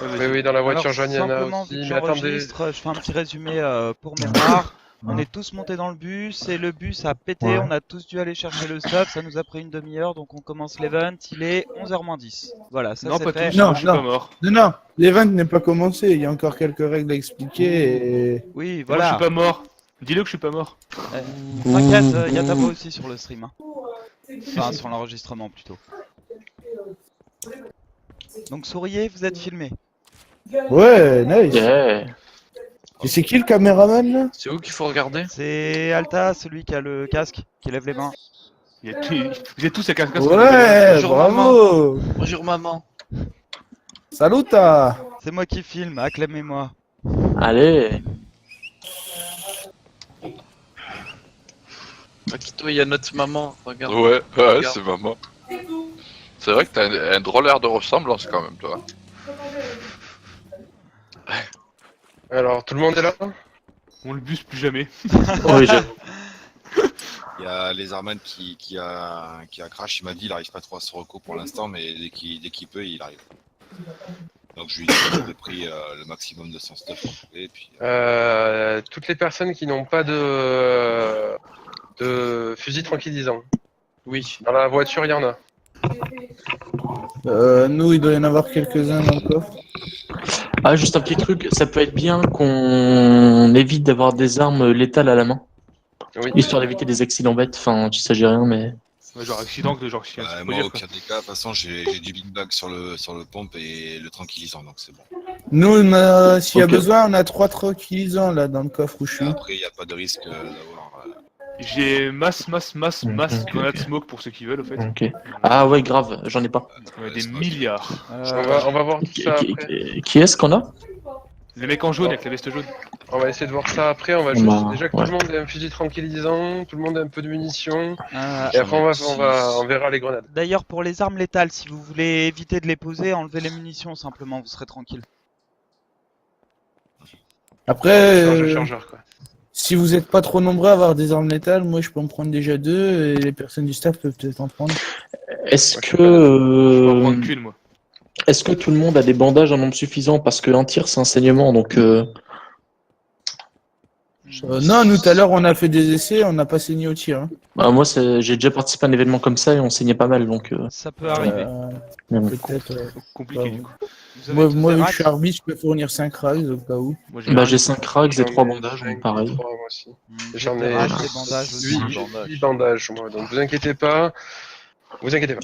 Oui, oui, dans la voiture Alors, jaune, il y en a simplement, aussi. vu que Mais attendez. j'enregistre, je fais un petit résumé pour mémoire. On est tous montés dans le bus et le bus a pété. Ouais. On a tous dû aller chercher le stuff. Ça nous a pris une demi-heure. Donc, on commence l'event. Il est 11h-10. Voilà, ça Non, c'est pas fait. tous, moi Non, je suis non. pas mort. Non, l'event n'est pas commencé. Il y a encore quelques règles à expliquer. Et... Oui, Et moi je suis voilà. pas mort. Dis-le que je suis pas mort. T'inquiète, il y a ta voix aussi sur le stream. Hein. Enfin, sur l'enregistrement plutôt. Donc, souriez, vous êtes filmé. Ouais, nice. Yeah. Et c'est qui le caméraman là? C'est où qu'il faut regarder? C'est Alta, celui qui a le casque, qui lève les mains. Il y a vous êtes tous à casque. Ouais, Bonjour, bravo. Bonjour maman. Saluta. C'est moi qui filme, acclamez-moi. Allez. Akito, il y a notre maman, regarde. Ouais, Regarde. c'est maman. C'est vrai que t'as un drôle air de ressemblance quand même, toi. Alors, tout le monde est là? On le buse plus jamais. Oui, j'avoue. Il y a les Arman qui a crash, il m'a dit il arrive pas trop à se reco pour l'instant, mais dès qu'il peut, il arrive. Donc je lui ai dit qu'il avait pris le maximum de son stuff qu'on pouvait, et puis, Toutes les personnes qui n'ont pas de fusil tranquillisant. Oui. Dans la voiture, il y en a. Nous, il doit y en avoir quelques-uns dans le coffre. Ah, juste un petit truc, ça peut être bien qu'on évite d'avoir des armes létales à la main. Oui. Histoire d'éviter des accidents bêtes, enfin, tu s'agis rien, mais... Ouais, genre accident, genre chien. moi au pire des cas, de toute façon j'ai du big bag sur le pompe et le tranquillisant, donc c'est bon. Nous, s'il y a Ok. besoin, on a 3 tranquillisants là dans le coffre où je Et suis. après il n'y a pas de risque d'avoir... J'ai masse, Ok, grenade ok. smoke pour ceux qui veulent, au fait. Ok. Ah ouais, grave, j'en ai pas. On a des milliards. On va voir tout Qui, ça qui- après. qui est-ce qu'on a? Les mecs en jaune avec la veste jaune. On va essayer de voir ça après. On va Bah, juste déjà que ouais. tout le monde ait un fusil tranquillisant, tout le monde ait un peu de munitions. Euh, Et après, on verra les grenades. D'ailleurs, pour les armes létales, si vous voulez éviter de les poser, enlevez les munitions simplement, vous serez tranquille. Après, Chargeur, quoi. si vous êtes pas trop nombreux à avoir des armes létales, moi je peux en prendre déjà 2 et les personnes du staff peuvent peut-être en prendre. Est-ce Ouais, que... Je peux en prendre qu'une, moi. Est-ce que tout le monde a des bandages en nombre suffisant? Parce qu'un tir, c'est un saignement, donc... Non, nous tout à l'heure on a fait des essais, on n'a pas saigné au tir. Hein. Bah, moi, j'ai déjà participé à un événement comme ça et on saignait pas mal, donc... Ça peut arriver. mais bon. Peut-être. Compliqué Ouais, du coup. Vous avez Moi, tous moi des vu que racks je suis arbitre, je peux fournir 5 rags au cas où. Moi Bah, rien. j'ai 5 rags et 3 J'en ai bandages, cinq, pareil. 3, moi aussi. J'ai J'en des ai racks, des bandages aussi. 8 bandages, moi. Donc vous inquiétez pas. Vous inquiétez pas.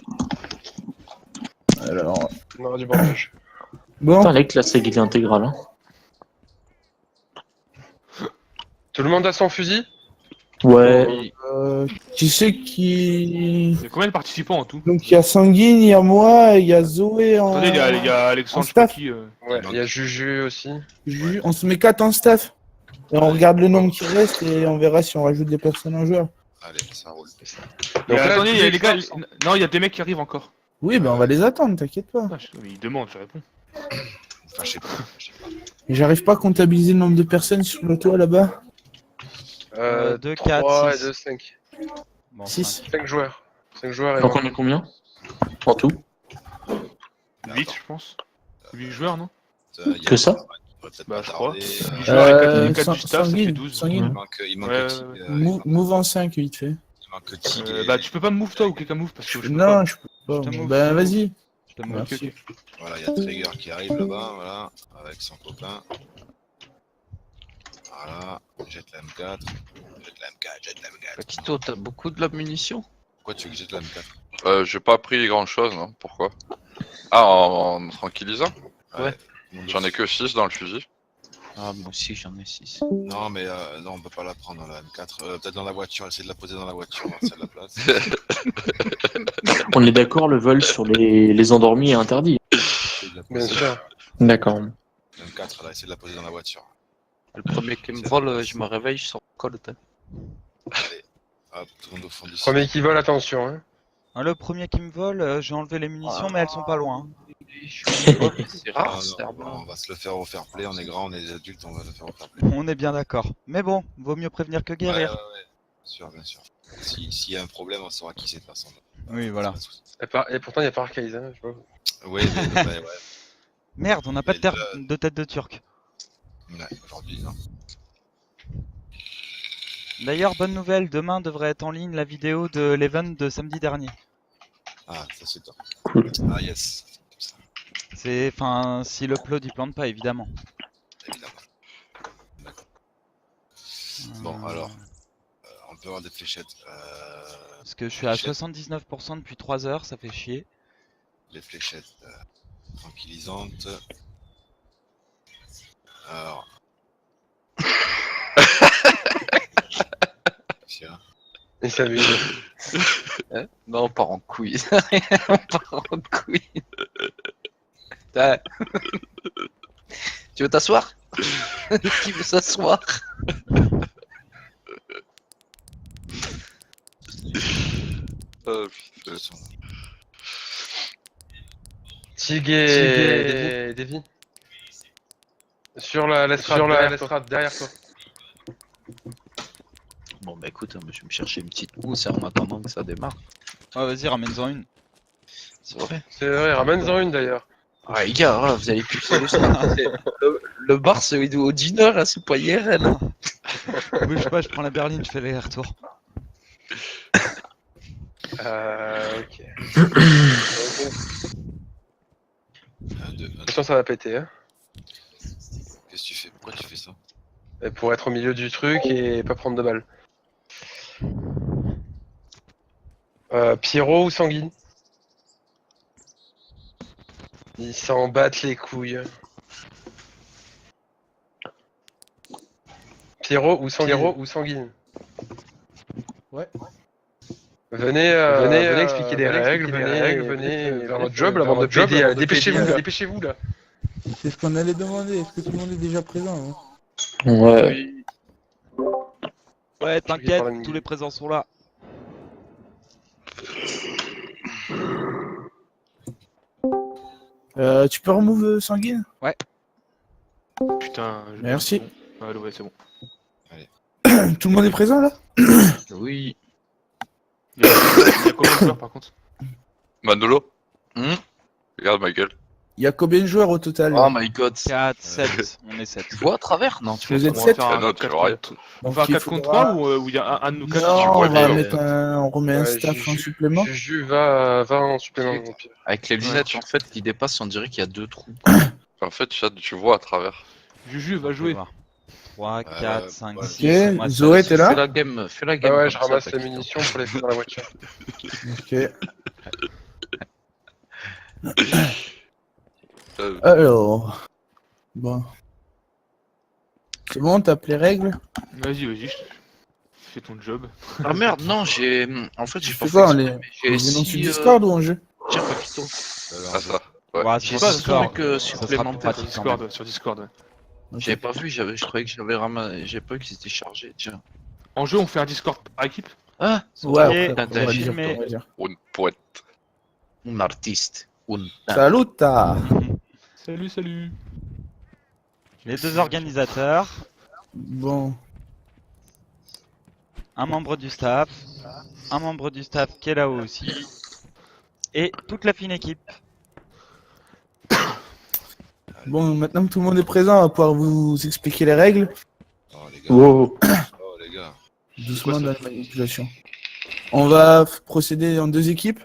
Alors, On aura du bandage. bon, Putain, la classe est intégrale, hein. Tout le monde a son fusil? Ouais. qui c'est qui... Il y a combien de participants en tout? Donc il y a Sanguine, il y a moi, il y a Zoé en... Attendez, il y a Alexandre, en je sais pas staff. qui. Ouais, il y a Juju aussi. On se met 4 en staff. Et on regarde le nombre qui reste et on verra si on rajoute des personnes en joueur. Allez, ça roule. Et Donc là, attendez, tous il y a les les gars. forces- Non, il y a des mecs qui arrivent encore. Oui, ben on va les attendre, t'inquiète pas. Ah, ils demandent, je réponds. Enfin, je sais pas. Et j'arrive pas à comptabiliser le nombre de personnes sur le toit là-bas. 2, 3 4, et 6. 2, 5. Bon, 6. 5 joueurs. 5 joueurs et Donc moi. on est combien? En tout? 8, je pense. 8 joueurs, non? Il y a Que ça? qui pourrait peut-être Bah, pas je crois. tarder, 8 joueurs et 4 Sang- du staff, ça fait Sanguine, 12. Sanguine. il manque Ouais, Tig, Move en 5 vite fait. il manque Tig et- Bah, tu peux pas me move toi ou quelqu'un move parce que je peux Non, pas. je peux pas. Je te move, Ben je te vas-y. Je te move. Ok, ok. Voilà, il y a Trigger qui arrive là-bas, voilà, avec son copain. Voilà, jette la M4. Jette la M4, jette la M4. Akito, t'as beaucoup de la munition? Pourquoi tu veux que jette la M4? J'ai pas pris grand chose, non? Pourquoi? Ah, en tranquillisant? Ouais. J'en ai que 6 dans le fusil. Ah, moi aussi, j'en ai 6. Non, mais non, on peut pas la prendre la M4. Peut-être dans la voiture, essayer de la poser dans la voiture, voir si elle a la place. On est d'accord, le vol sur les endormis est interdit. Essayer de la Bien poser. sûr. D'accord. La M4, là, essayer de la poser dans la voiture. Le premier qui me vole, je me réveille, je sors colle. Allez, hop, tout le monde au fond du Premier qui vole, attention. Hein. Ah, le premier qui me vole, j'ai enlevé les munitions, mais elles sont pas loin. C'est Ah, rare, non, c'est rare. on va se le faire au fair play, on est grand, on est des adultes, on va le faire au fair play. On est bien d'accord. Mais bon, vaut mieux prévenir que Ouais, guérir. ouais, ouais. Bien sûr, bien sûr. S'il y a un problème, on saura qui c'est de toute façon. Oui, voilà. Et pourtant, il n'y a pas Arcade. Hein, je vois. Oui, mais ouais, ouais. Merde, on n'a pas de, Et de tête de turc. Ouais, aujourd'hui, non. D'ailleurs, bonne nouvelle, demain devrait être en ligne la vidéo de l'event de samedi dernier. Ah, ça c'est top. Cool. Ah, yes. C'est, enfin, si l'upload il plante pas, évidemment. Évidemment. D'accord. Bon, alors, on peut avoir des fléchettes. Parce que je suis à fléchettes. 79% depuis 3 heures, ça fait chier. Les fléchettes tranquillisantes. Alors. Tiens. Il s'amuse. Non, on part en couille. On part en couille. Ah. Tu veux t'asseoir? Qui veut s'asseoir? Oh, putain. Tig et Davy. Sur la strate derrière toi. Bon bah écoute, je vais me chercher une petite housse en attendant que ça démarre. Ah, vas-y, ramène-en une. C'est vrai. C'est vrai, ramène-en une d'ailleurs. Ah les gars, vous allez pixer le stade. Le bar c'est au dîner, hein, c'est pas IRL. Hein. Bouge pas, je prends la berline, je fais les retours. Ok. Deux, Attention, ça va péter. Hein. qu'est-ce que tu fais? Pourquoi tu fais ça? Et pour être au milieu du truc et pas prendre de balles. Pierrot ou Sanguine? Ils s'en battent les couilles. Pierrot ou Sanguine? Ouais. Venez expliquer les règles, venez faire votre job, la bande de PD, dépêchez-vous là. C'est ce qu'on allait demander. Est-ce que tout le monde est déjà présent hein? Ouais. Ouais, t'inquiète, par la mine. tous les présents sont là. Tu peux remove Sanguine? Putain. Merci. Bon. Ouais, ouais, c'est bon. Tout le monde est présent là? Oui. Il y a combien de joueurs par contre? Manolo? Regarde ma gueule. Il y a combien de joueurs au total? Oh my god. 4, 7, on est 7. Tu vois à travers? Non, tu Vous vois êtes pas. On va 7? faire un non, 4 tu vois rien. on Donc, va faire il 4 contre faudra- 3 ou il y a un de nous 4 Non, tu on vois va bien, mettre on remet un Ouais, staff en Juju- supplément. Juju va en supplément. au pire. Avec les lunettes en fait qui dépassent, on dirait qu'il y a 2 trous. En fait, chat, tu vois à travers. Juju va jouer. 3, 4, 5, ouais. 6. Ok, Zoé, t'es là? Fais la game, fais la game. Ah ouais, comme je ça, ramasse t'as les quitté. munitions pour les faire dans la voiture. Ok. Euh, Alors. Bon. C'est bon, t'as les règles? Vas-y, fais ton job. Ah merde, non, j'ai. En fait, j'ai Tu pas fais quoi, fait on les exprès, mais on j'ai les annonce 6. sur Discord ou en jeu? Tiens, Papito. ah ça. Ouais. Ouais, J'ai sur six Discord. trucs Ça sera plus supplémentaires. pratique quand même. Sur Discord. Ouais. J'avais pas vu, je croyais que j'avais ramassé. J'ai pas vu qu'ils étaient chargés, tiens. En jeu, on fait un Discord par équipe. Ah, Ouais, Ok, après, t'as on va filmé. dire, on va dire. Une poète. un artiste. Salut, t'as. Salut. Les deux organisateurs, Bon. un membre du staff qui est là-haut aussi, et toute la fine équipe. Bon, maintenant que tout le monde est présent, on va pouvoir vous expliquer les règles. Oh les gars. Wow. Oh les gars. Doucement quoi, dans ça la manipulation. On va procéder en 2 équipes.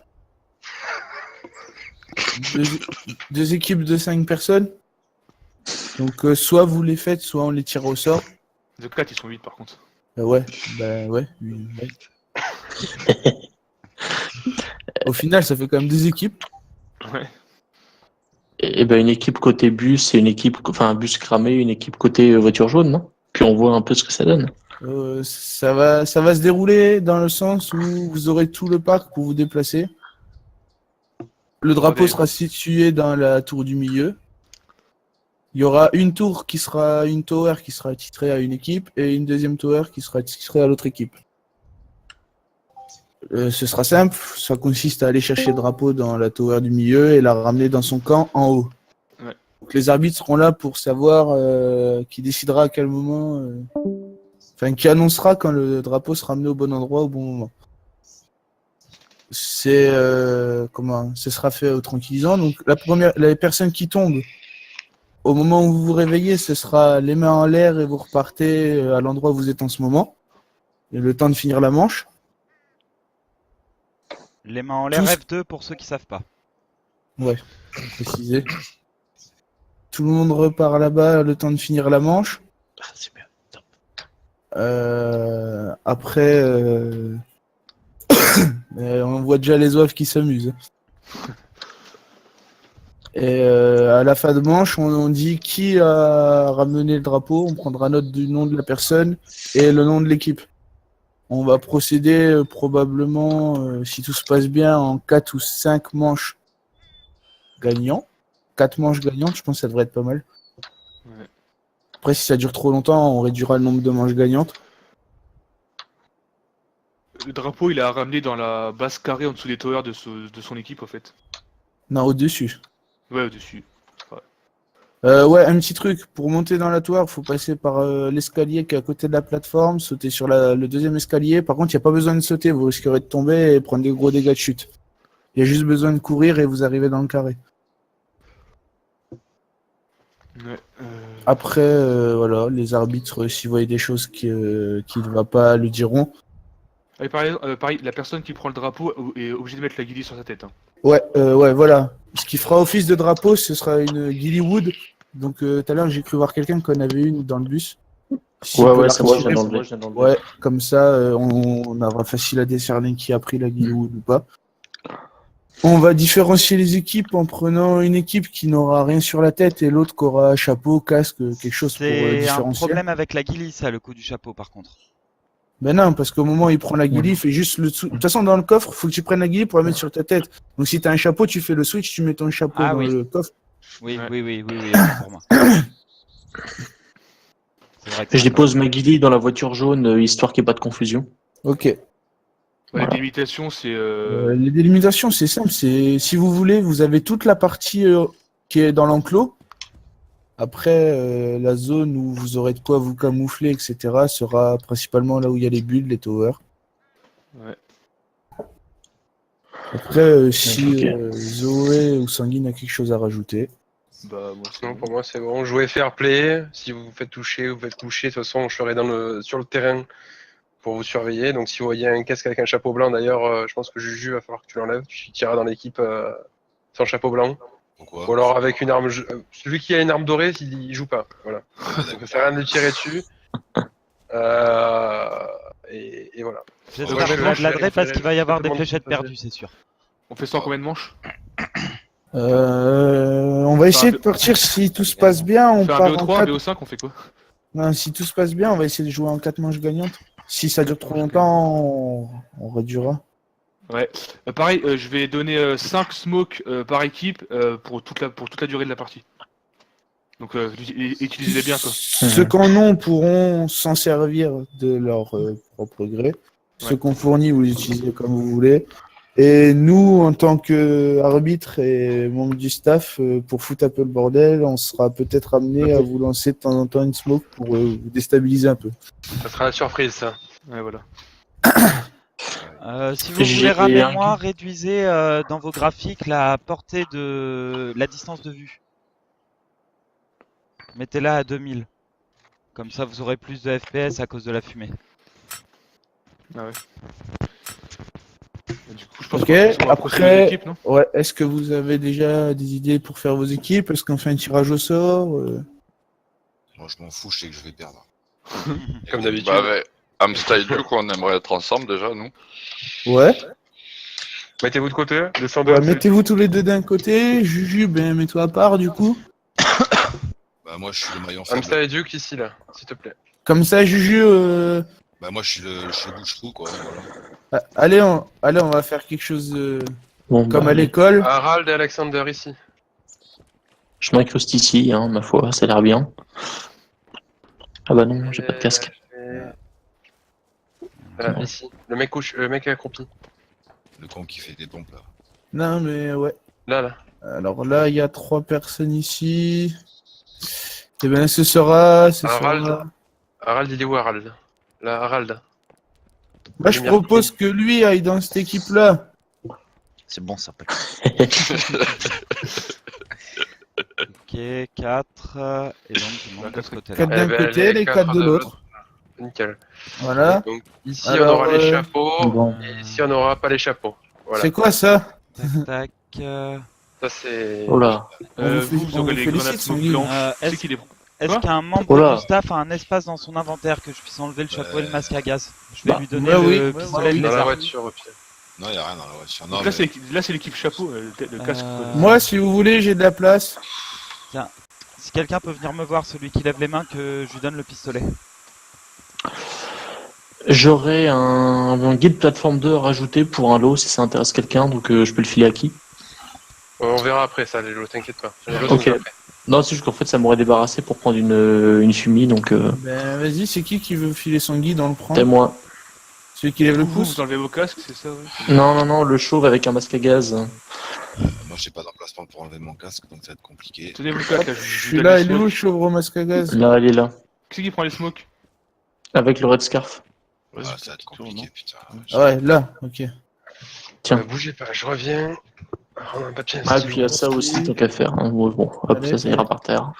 Deux équipes de 5 personnes. Donc soit vous les faites, soit on les tire au sort. The 4 ils sont 8 par contre. Ouais, bah ouais. Ouais. Au final, ça fait quand même 2 équipes. Ouais. Et ben une équipe côté bus et une équipe, enfin un bus cramé, une équipe côté voiture jaune, non? Puis on voit un peu ce que ça donne. Ça va se dérouler dans le sens où vous aurez tout le parc pour vous déplacer. Le drapeau Allez. sera situé dans la tour du milieu. Il y aura une tour qui sera une tower qui sera titrée à une équipe et une deuxième tower qui sera titrée à l'autre équipe. Ce sera simple, ça consiste à aller chercher le drapeau dans la tower du milieu et la ramener dans son camp en haut. Ouais. Donc, les arbitres seront là pour savoir qui décidera à quel moment, enfin qui annoncera quand le drapeau sera amené au bon endroit au bon moment. C'est ce sera fait au tranquillisant. Donc les personnes qui tombent au moment où vous vous réveillez, ce sera les mains en l'air et vous repartez à l'endroit où vous êtes en ce moment. Et le temps de finir la manche. Les mains en l'air, Tous- F2 pour ceux qui savent pas. Ouais, faut préciser. Tout le monde repart là-bas, le temps de finir la manche. Ah, c'est bien. Top. Après, on voit déjà les oeufs qui s'amusent. Et à la fin de manche, on dit qui a ramené le drapeau. On prendra note du nom de la personne et le nom de l'équipe. On va procéder probablement, si tout se passe bien, en 4 ou 5 manches gagnants. 4 manches gagnantes, je pense que ça devrait être pas mal. Ouais. Après, si ça dure trop longtemps, on réduira le nombre de manches gagnantes. Le drapeau, il a ramené dans la base carrée en dessous des towers de son équipe, en fait. Non, au-dessus. Ouais, au-dessus. Ouais, un petit truc. Pour monter dans la tour, il faut passer par l'escalier qui est à côté de la plateforme, sauter sur le deuxième escalier. Par contre, il n'y a pas besoin de sauter, vous risquerez de tomber et prendre des gros dégâts de chute. Il y a juste besoin de courir et vous arrivez dans le carré. Ouais, Après, voilà, les arbitres, s'ils voient des choses qui ne vont pas, le diront. et pareil, la personne qui prend le drapeau est obligée de mettre la guillie sur sa tête. Hein. Ouais, voilà. Ce qui fera office de drapeau, ce sera une Gilly Wood. Donc, tout à l'heure, j'ai cru voir quelqu'un qu'on avait une dans le bus. Si Ouais, on peut ouais, la c'est moi, retirer, j'ai enlevé. ouais, comme ça, on aura facile à décerner qui a pris la Gilly Wood ou pas. On va différencier les équipes en prenant une équipe qui n'aura rien sur la tête et l'autre qui aura chapeau, casque, quelque chose pour C'est un différencier. problème avec la guilly, ça, le coup du chapeau, par contre. Ben non, parce qu'au moment où il prend la Gilly, il fait juste le De toute façon, dans le coffre, faut que tu prennes la Gilly pour la mettre sur ta tête. Donc si t'as un chapeau, tu fais le switch, tu mets ton chapeau Ah dans oui. le coffre. Oui, Ouais. oui, autant pour moi. C'est vrai que Je c'est dépose ma guillie dans la voiture jaune, histoire qu'il n'y ait pas de confusion. Ok. Ouais, Voilà. La délimitation, c'est... Les délimitations, c'est simple. C'est si vous voulez, vous avez toute la partie qui est dans l'enclos. Après, la zone où vous aurez de quoi vous camoufler, etc., sera principalement là où il y a les bulles, les towers. Ouais. Après, si Ok. Zoé ou Sanguine a quelque chose à rajouter. Bah, moi, c'est Non, bon. pour moi c'est bon. Jouez fair play. Si vous vous faites toucher ou vous faites coucher, de toute façon, je serai sur le terrain pour vous surveiller. Donc si vous voyez un casque avec un chapeau blanc, d'ailleurs, je pense que Juju va falloir que tu l'enlèves. Tu tireras dans l'équipe sans chapeau blanc. Pourquoi Ou alors avec une arme. Celui qui a une arme dorée, il joue pas. Voilà. Ça sert à rien de lui tirer dessus. Et voilà. J'essaie Ouais, de je- faire je de l'adresse parce vérifierai qu'il va y avoir tout le des monde fléchettes tout à fait. perdues, c'est sûr. On fait ça en combien de manches? On va essayer de partir si tout se passe bien. On On fait un part en BO3, 4. BO5, on fait quoi? Non, si tout se passe bien, on va essayer de jouer en 4 manches gagnantes. Si ça dure trop longtemps, on réduira. Ouais. Pareil, je vais donner 5 smokes par équipe pour toute la durée de la partie. Donc utilisez-les bien quoi. Ceux qu'en ont pourront s'en servir de leur propre gré. Ceux Ouais. qu'on fournit, vous les utilisez comme vous voulez. Et nous, en tant qu'arbitre et membre du staff, pour foutre un peu le bordel, on sera peut-être amené à vous lancer de temps en temps une smoke pour vous déstabiliser un peu. Ça sera la surprise, ça. Ouais voilà. Si vous J'ai voulez ramener un moi, guide. réduisez dans vos graphiques la portée de la distance de vue. Mettez-la à 2000. Comme ça, vous aurez plus de FPS à cause de la fumée. Ah ouais. Du coup, je pense Ok, qu'on va procéder aux après, équipes, non? ouais, est-ce que vous avez déjà des idées pour faire vos équipes? Est-ce qu'on fait un tirage au sort? Moi, je m'en fous, je sais que je vais perdre. Comme d'habitude. Bah, avec Amsterdam et Duke, on aimerait être ensemble déjà, nous. Ouais. Mettez-vous de côté. Descendez. Ouais, mettez-vous tous les deux d'un côté. Juju, ben mets-toi à part du coup. Bah, moi, je suis le maillon faible. Amsterdam et Duke ici, là, s'il te plaît. Comme ça, Juju, Bah, moi, je suis le bouche-trou, quoi. Voilà. allez, on va faire quelque chose Bon, comme bah, à l'école. Harald et Alexander ici. je m'incruste ici, hein, ma foi, ça a l'air bien. Ah bah non, j'ai pas de casque. Voilà, ici. Le mec est accroupi. Le con qui fait des pompes, là. Non, mais ouais. Là. Alors là, il y a 3 personnes ici. Et ben, ce sera. Harald. Harald, il est où, Harald? Là, Harald. Moi, je propose que lui aille dans cette équipe-là. C'est bon ça. Ok. Ok, 4. Et donc tout le monde de ce côté-là. 4 d'un Eh ben, côté, les 4 de l'autre. Nickel. Voilà. Donc ici Alors, on aura les chapeaux, Bon. et ici on n'aura pas les chapeaux. Voilà. C'est quoi ça? Tac, tac. Ça c'est. Oh là. On vous Vous on aurez vous les félicite, grenades smoke Sanguine. blanches. Est-ce C'est qui les... est-ce Quoi qu'un membre Oh là. du staff a un espace dans son inventaire que je puisse enlever le chapeau et le masque à gaz? Je vais Bah, lui donner ouais, le oui. pistolet de Dans la lézard. voiture au pire. Non, y a rien dans la voiture. Non, Donc là, mais- c'est l'équipe chapeau, le casque. Moi, si vous voulez, j'ai de la place. Si quelqu'un peut venir me voir, celui qui lève les mains, que je lui donne le pistolet. J'aurais un guide plateforme 2 à rajouter pour un lot si ça intéresse quelqu'un, donc je peux le filer à qui? On verra après ça, les lots, t'inquiète pas. Les lots, Ok. sont après. Non, c'est juste qu'en fait ça m'aurait débarrassé pour prendre une fumée, donc Ben, vas-y, c'est qui veut filer son guide dans le prend? c'est moi. Celui qui lève le Vous, pouce? vous enlevez vos casques, c'est ça, ouais. Non, le chauve avec un masque à gaz. Moi, j'ai pas d'emplacement pour enlever mon casque, donc ça va être compliqué. Tenez vos casques, là, je Je vous suis donne là, les il est où le smokes. chauve au masque à gaz? Là, elle est là. Qui qui prend les smokes? Avec le red scarf. Ah, ça va être compliqué, putain. Ah ouais, là, ok. Tiens. Bougez pas, je reviens. Rendre un papier. Ah, puis il y a ça aussi, tant qu'à faire. Hein. Bon, hop, Allez, ça ira par terre.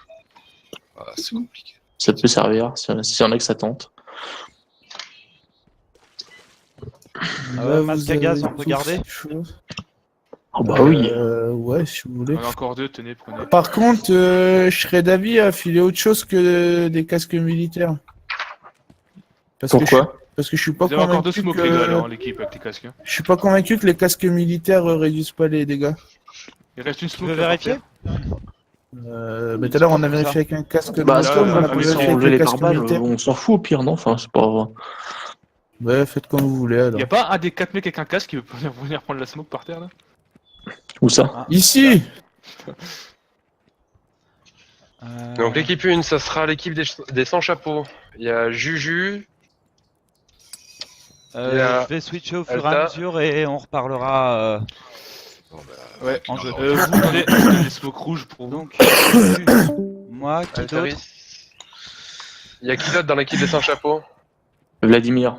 Ah, c'est compliqué. Ça peut servir, s'il y en a que ça tente. Là, masque vous à gaz, avez on peut tout garder? chose. Oh bah oui. Ouais, si vous voulez. On a encore 2, tenez, prenez. Par contre, je serais d'avis à filer autre chose que des casques militaires. Parce Pourquoi? Parce que je suis pas Vous avez encore 2 convaincu smokes, les gars, alors, que... l'équipe, avec les casques. Hein. Je suis pas convaincu que les casques militaires réduisent pas les dégâts. Il reste une Tu smoke. veux là, par vérifier? terre. Mais tout à l'heure, on a vérifié avec un casque Bah, militaire, mais on a là, pas mais si vérifié on avec enlevait les les casques pare-balles, militaires. on s'en fout au pire, non? Enfin, c'est pas... Ouais, faites comme vous voulez alors. Y a pas un des 4 mecs avec un casque qui veut venir prendre la smoke par terre, là? Où ça? Ici! Donc l'équipe 1, ça sera l'équipe des sans chapeaux. Il y a Juju. il y a Je vais switcher au fur et Alta. à mesure et on reparlera. Bon, bah, Ouais, en jeu. vous donnez des smokes rouges pour vous. Donc, moi, qui d'autre? Altaris. Il y a qui d'autre dans l'équipe des sans chapeaux? Vladimir.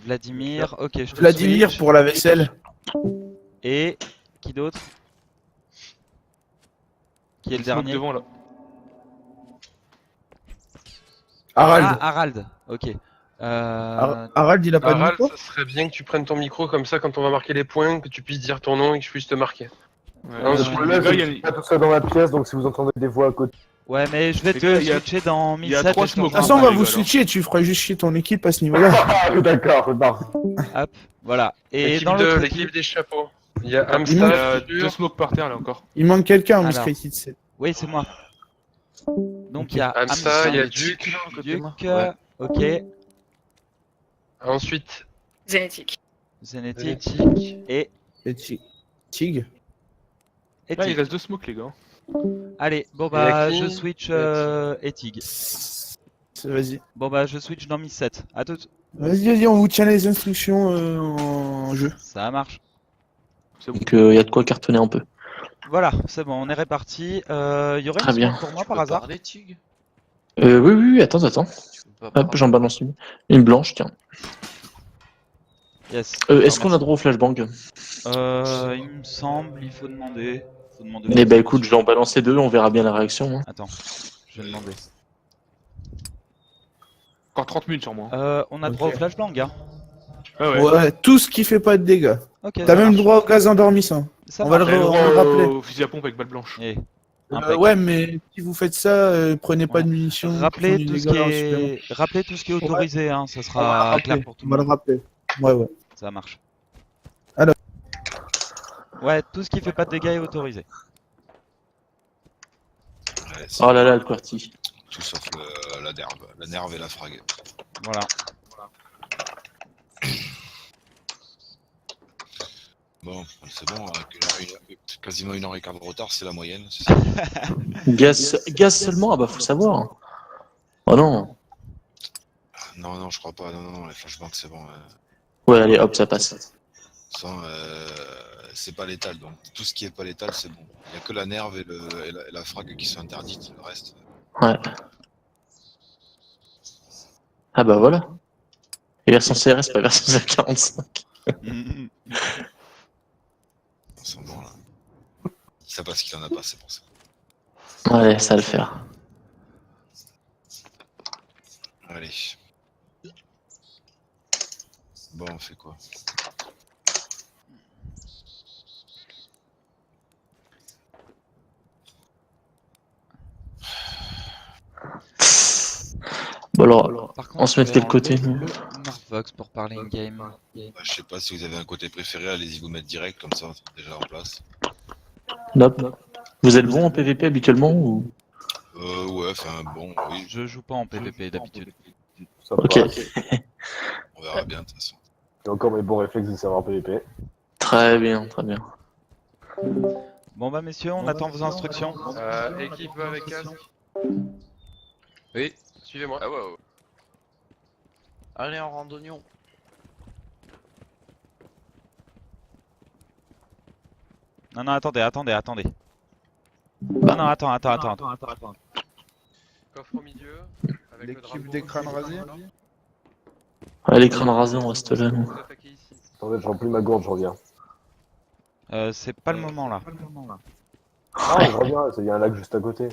Vladimir, ok, je te Vladimir switch. pour la vaisselle. Et qui d'autre? Qui est le Smoke dernier? devant, là. Harald. Ah, Harald, ok. Harald, il a pas de Harald, micro? ça serait bien que tu prennes ton micro comme ça quand on va marquer les points, que tu puisses dire ton nom et que je puisse te marquer. Ouais, Non, le je suis problème, désolé, il y a- Je suis pas tout seul dans la pièce, donc si vous entendez des voix à côté. Ouais, mais je vais Les te gars, il y a- switcher dans il y a 1007. trois et je te smokes. De toute rejoins. façon, on va les vous gars, switcher, tu feras juste chier ton équipe à ce niveau-là. Ah, d'accord, non. Voilà. Et L'équipe dans 2, l'autre l'équipe équipe... des chapeaux. Il y a Il Il y manque- a Amstrad, 2 smokes par terre, là, encore. Il manque quelqu'un en Alors. Miscreated 7. Oui, c'est moi. Donc il y a Amsa, il y a Amsa, Duke. Duke, Ouais. ok, Ensuite, Génétique. Zenetic Zenetic. et Tig. Là, il Tig. reste 2 smokes, les gars. Allez, bon Et bah Aki. je switch et Tig. Vas-y. Bon bah je switch dans 1007. À toutes. Vas-y, on vous tient les instructions en jeu. Ça marche. C'est bon. Donc il y a de quoi cartonner un peu. Voilà, c'est bon, on est réparti. Y aurait Très une bien. smoke pour moi Tu par peux hasard? parler, Tig? Oui, attends. Tu peux pas Hop, parler. j'en balance une. Une blanche, tiens. Yes. Est-ce qu'on a droit au flashbang? Il me semble, il faut demander. Faut demander Eh ben écoute, je vais en balancer 2, on verra bien la réaction. Hein. Attends, je vais demander. Encore 30 minutes sur moi. On a droit Ok. au flashbang, hein. Ah ouais. Ouais, tout ce qui fait pas de dégâts. Ok. T'as ça même marche. droit au gaz endormissant. Ça on va marche. le T'as le on va le droit rappeler. au fusil à pompe avec balle blanche. Eh, impec. Ouais, mais si vous faites ça, prenez pas de munitions. qui Rappelez font du tout, ce dégât qui en supplément. est... Rappelez tout ce qui est autorisé, hein. Ça On va le sera rappeler. clair pour tout On le va monde. le rappeler. Ouais. Ça marche. Alors. Ouais, tout ce qui fait pas de dégâts est autorisé. Ouais, c'est Oh là là, le QWERTY. tout sauf la nerve et la frag. Voilà. Bon, c'est bon, quasiment 1h15 de retard, c'est la moyenne, c'est ça. Gaz seulement? Ah bah faut savoir. Oh non. Non, je crois pas, non, les flashbangs c'est bon. Ouais, allez, hop, ça passe. Sans, c'est pas létal, donc tout ce qui est pas létal c'est bon. Il n'y a que la nerve et, la frag qui sont interdites, le reste. Ouais. Ah bah voilà. Et version CRS, pas version 45. Mhm. On sent bon là. Ça passe qu'il en a pas, c'est pour ça. Ouais, ça va le faire. Allez. Bon, on fait quoi? Bon alors, Par on se met de quel côté le nous Marvox pour parler in-game. Bah, je sais pas si vous avez un côté préféré, allez-y vous mettre direct, comme ça, c'est déjà en place. Nope. Vous êtes bon en PVP habituellement ou... Ouais, enfin, bon, oui, Je joue pas en PVP d'habitude. Ça Ok, passe. on verra bien, de toute façon. J'ai encore mes bons réflexes de savoir PVP. très bien, très bien. Bon bah messieurs, on attend vos instructions. Équipe avec casque, Oui. suivez-moi. Ah ouais. Allez en randonnion. Non, non, attendez. Non, non, attends. Coffre au milieu, avec le drapeau. L'équipe des crânes rasés. Ouais, les crânes rasés, on reste là. nous. Vous attaquez ici. Attendez, je remplis ma gourde, je reviens. C'est pas le moment là. Ah, je reviens, il y a un lac juste à côté.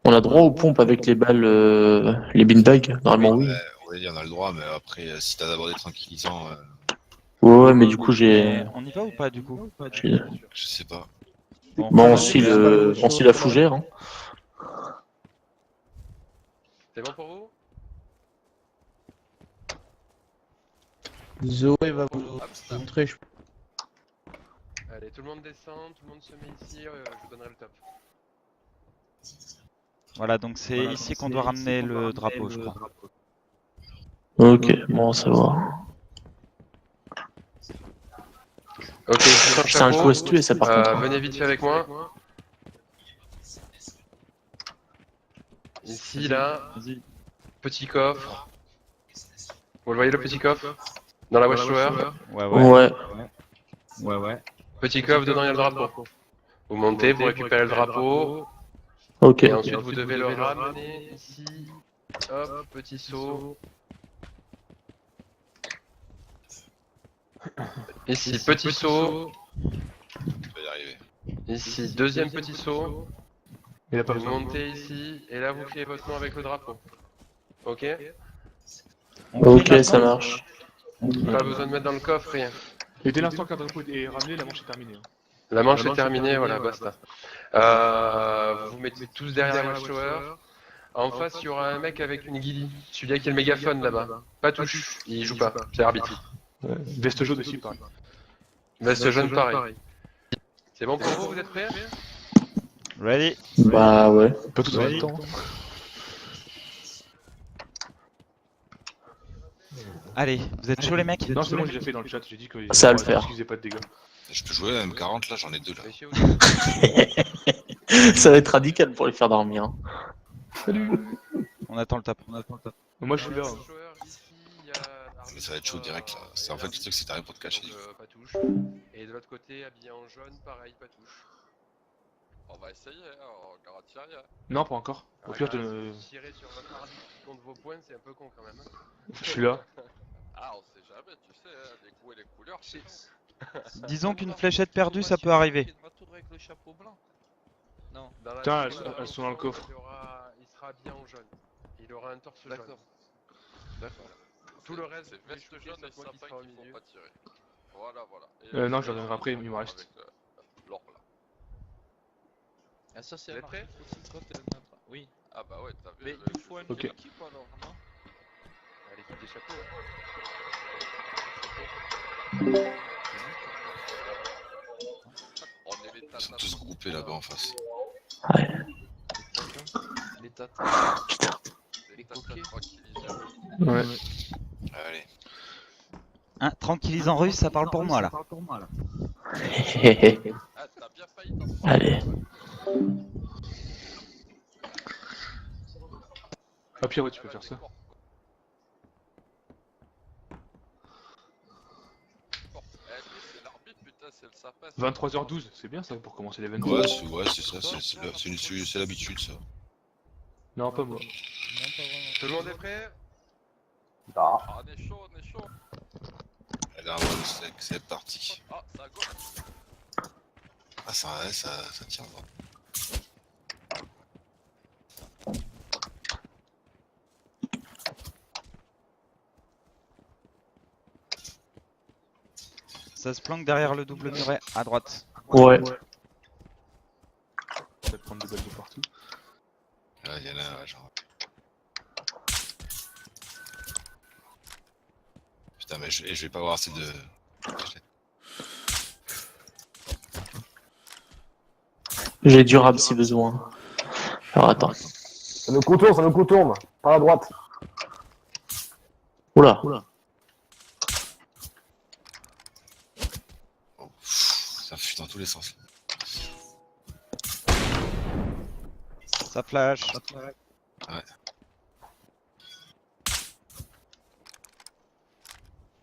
On a droit aux pompes avec les balles, les beanbags. Normalement, oui. Oui, on a le droit, mais après, si t'as d'abord des tranquillisants, Ouais, mais du coup, j'ai. On y va ou pas du coup? je sais pas. Bon, on suit la fougère. Hein. C'est bon pour vous? Zoé va vous montrer. Allez, tout le monde descend, tout le monde se met ici, je vous donnerai le top. Voilà, donc c'est ici qu'on doit ramener le drapeau, je crois. Ok, bon, ça va. Ok, C'est un coup à se tuer, ça par contre. venez vite fait avec moi. Ici, là, petit coffre. Vous le voyez le petit coffre? Dans la watchtower? Ouais. Petit coffre, dedans il y a le drapeau. Vous montez, vous récupérez le drapeau. Ok. Et ensuite vous devez le ramener ici. Hop, petit saut. Ici, petit saut. Tu vas y arriver. Ici, deuxième petit saut. Il a pas Vous besoin. montez ici, et là vous criez votre nom avec le drapeau. Ok? Ok, ça marche. Pas besoin de mettre dans le coffre, rien. Et dès l'instant qu'un drapeau est ramené, la manche est terminée. Hein. La manche est terminée, voilà, basta. Vous mettez tous derrière la watchtower. En face, il y aura un mec avec une guilly. Celui-là qui a le mégaphone là-bas. Pas touche, il joue pas, c'est arbitre. Veste jaune aussi, pareil. Veste jaune, pareil. C'est bon pour vous, vous êtes prêts? Ready? Bah ouais. Pas tous en même temps. Allez, vous êtes chauds les mecs? Non, c'est bon, j'ai déjà fait dans le chat, j'ai dit que Ça va le faire. qu'ils faisaient pas de dégâts. Je peux jouer à M40 là, j'en ai 2 là. Ça va être radical pour les faire dormir. Hein. On attend le top. Moi je suis là. Hein. Mais ça va être chaud direct là. C'est en fait le truc, c'est t'as rien pour te cacher. Pas touche. Et de l'autre côté, habillé en jaune, pareil, pas touche. On va essayer, hein, on garantit rien. Non, pas encore. Au pire, je Tirer sur votre arbitre qui compte vos points, c'est un peu con quand même. suis là. Ah, on sait jamais, tu sais, hein, les goûts et les couleurs. Disons qu'une fléchette perdue, ça peut arriver. Avec le chapeau blanc. Non. Dans la Putain, seconde, elles sont dans le coffre. Il sera habillé en jaune. Il aura un torse jaune. D'accord. D'accord. Tout le reste, C'est vous les veste shootez, jaune c'est et moi qui sapin sera au qu'il faut milieu. pas tirer. Voilà. Non, je reviendrai après, il me reste. Avec l'or là. Ah, ça c'est Vous êtes prêts? Oui. Ah bah ouais, t'as vu. Mais il faut un Ok. équipe alors, non? À l'équipe des chapeaux. On est les Ils sont tous groupés là-bas en face. Les tatas. les coquets tranquillisés. Ouais. Allez. Hein, tranquillisant russe, ça parle pour moi là. Ah, t'as bien failli t'en prendre. Allez. Ah, pire, ouais, tu peux faire ça. C'est l'arbitre, putain, c'est le sapin. 23h12, c'est bien ça pour commencer l'événement. Ouais, c'est ça, c'est l'habitude ça. Non, pas moi. Tout le monde est prêt? Ah, Ah, on est chaud. Allez, c'est parti. Ah, ça go. Ah, ça tient. Bon. Ça se planque derrière le double muret à droite. Ouais. Ça va prendre des balles de partout. Ah, il y en a, ouais, genre. Putain, mais je vais pas avoir assez de. J'ai du rab si besoin. Alors attends. Ça nous contourne. Par la droite. Oula. Oh, ça fuit dans tous les sens. Ça flash. Ouais.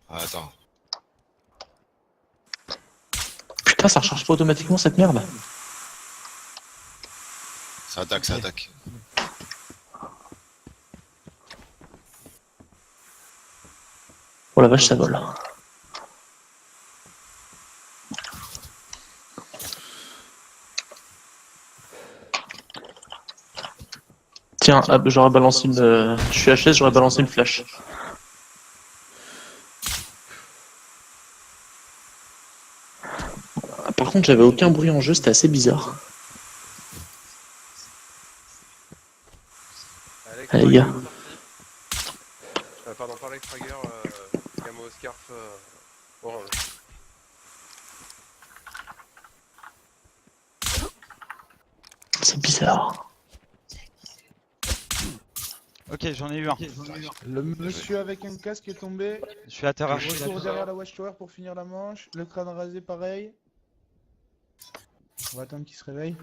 Ah, attends. Putain, ça recharge pas automatiquement cette merde. Ça attaque. Oh la vache, ça vole. Tiens, j'aurais balancé une. Je suis HS, j'aurais balancé une flash. Par contre, j'avais aucun bruit en jeu, c'était assez bizarre. Allez, les gars. Pardon, par l'extrager, camo scarf orange. C'est bizarre. Ok, j'en ai eu un. Le monsieur avec un casque est tombé. Je suis à terre. Retour derrière la watchtower pour finir la manche. Le crâne rasé pareil. On va attendre qu'il se réveille.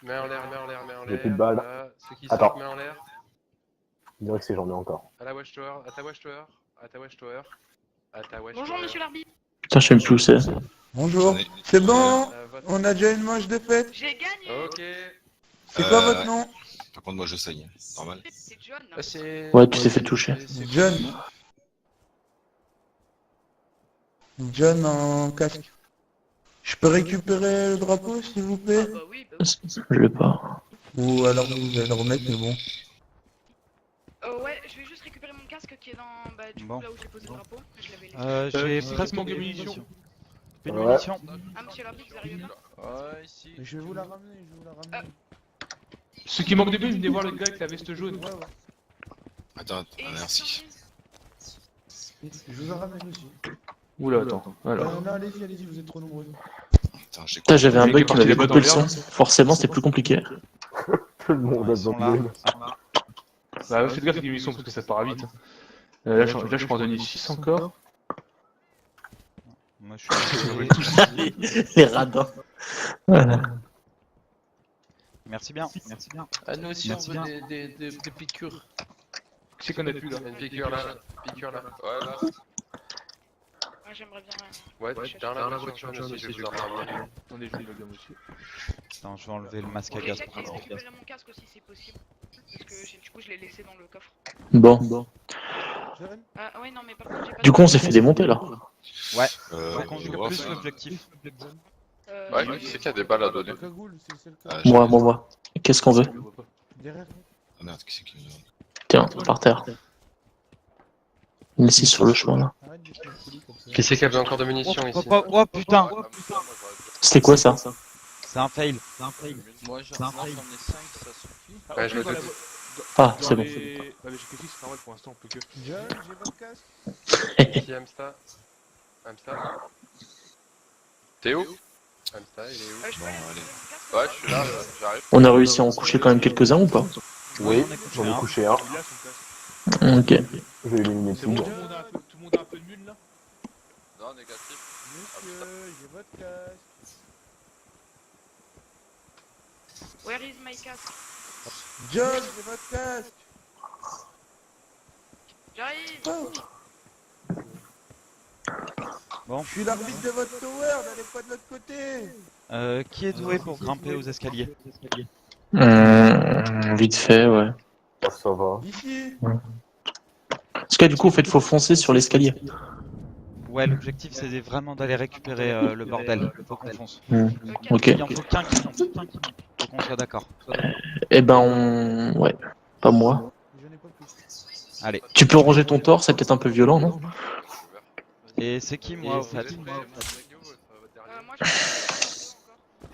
Mets en l'air. J'ai plus de balles. Voilà. Ceux qui Attends. sortent, mets en l'air. Je dirais que c'est j'en ai encore. À la watchtower, à ta watchtower. Bonjour monsieur l'arbitre. Putain, je sais même plus où c'est. Bonjour. J'en ai- C'est bon. Votre- On a déjà une manche de fête. J'ai gagné. Ok. C'est quoi votre nom? Par contre, moi je saigne. Normal. C'est John. Ouais, tu t'es fait toucher. John. John en casque. Je peux récupérer le drapeau s'il vous plaît? Bah oui, bah oui. Je l'ai pas. Ou alors vous allez le remettre mais bon. Ouais, je vais juste récupérer mon casque qui est dans du Bon. coup là où j'ai posé le drapeau. Je l'avais laissé. J'ai c'est presque manque de plus de munitions. munitions. Plus de Ouais. munitions. Ah monsieur l'arbitre, vous arrivez pas? Ouais, ici. Je vais vous la ramener, Ceux qui manquent de but, venez voir le gars avec la veste jaune. Ouais. Attends, Et merci. Je vous en ramène aussi. Oula, attends. Alors. Non, allez-y, vous êtes trop nombreux. Attends, j'ai Putain, j'avais un J'ai bug qui parti m'avait les coupé le bottes en son. Forcément, c'était plus compliqué. Tout le monde a Ils sont besoin là. de Bah, faites gaffe avec les munitions parce que ça part vite. Là, je peux en donner 6 encore. Moi, je suis. Les radins. Voilà. Merci bien. Ah, nous aussi, on veut des piqûres. Qui c'est qu'on a plus là? Il y a une piqûre là. Voilà. Ah, j'aimerais bien. Ouais, dans la voiture jaune aussi, je vais vous en ramener. Attendez, je vais le gamme aussi. Attends, je vais enlever le masque à Et gaz j'ai pour l'instant. récupérer mon casque aussi si possible. Parce que du coup je l'ai laissé dans le coffre. Bon. Ah ouais non mais par contre j'ai pas Du coup, on s'est fait démonter là. Ouais. Euh, Par contre, je j'ai vois, plus enfin, l'objectif. Ouais, qui c'est qui a des balles à donner? C'est cagoule, c'est le Ah, cas. Moi. Qu'est-ce qu'on veut? Je le vois pas. Derrière. Ah merde, qui c'est qui me demande? Tiens, par terre. Il est sur le chemin là. Arrête de faire folie comme ça. Qui c'est qui a besoin encore de munitions ici? Oh putain! C'était quoi ça? C'est un fail. Moi j'en ai 5, ça suffit. Ouais, je me Dans doute. Ah, dans c'est bon. les- Ouais, mais j'ai que 6, c'est normal pour l'instant, on peut que. John, j'ai votre casque. Ici, Amsta. Théo? Amsta, il est où? Je peux Bon, aller allez. Ouais, je suis là, j'arrive. On a réussi à en coucher quand même quelques-uns ou pas? Oui, on est couché, j'en ai hein. couché un. Il a son casque. Ok. J'ai éliminé C'est bon, tout. tout le monde a un peu de mule là? Non, négatif. Monsieur, j'ai votre casque. Where is my casque? John, j'ai votre casque. J'arrive. Bon. Je suis l'arbitre de votre tower, n'allez pas de l'autre côté. Qui est doué pour grimper aux escaliers? Vite fait, ouais. Oh, ça va. Ici. Parce que du coup, en fait, faut foncer sur l'escalier. Ouais, l'objectif c'est vraiment d'aller récupérer le bordel. Faut qu'on fonce. Ok. Il en faut qu'un qui monte. Faut qu'on soit d'accord. Eh ben, on. Ouais. Pas moi. Je n'ai pas plus. Allez. Tu peux ranger ton torse, c'est peut-être un peu violent, non? Et c'est qui moi au vous fait êtes prêts, Moi, je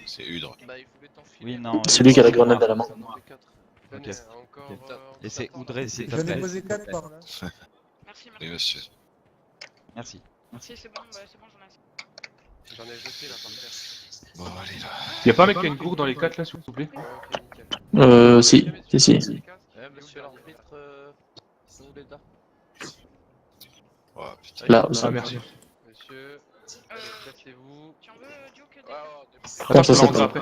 C'est Udre. Bah, il voulait t'enfiler. Oui, non. C'est lui qui a la grenade à la main. Tenez, Ok. encore, Et c'est Oudrey, s'il te J'en ai plaît. posé 4 par là. Merci, Oui, merci. monsieur. Merci. Si, c'est bon, j'en ai assez. j'en ai jeté là par terre. Bon, allez là. Y'a pas un mec qui a une gourde dans les 4 là, s'il vous plaît? Ouais, ok, nickel. Si. Monsieur l'arbitre, vous voulez là? Oh, putain. Là, Ah, merci. Monsieur, placez-vous. Tu en veux, Duke, Ouais, déjà ouais, Comment ça je te le s'appelle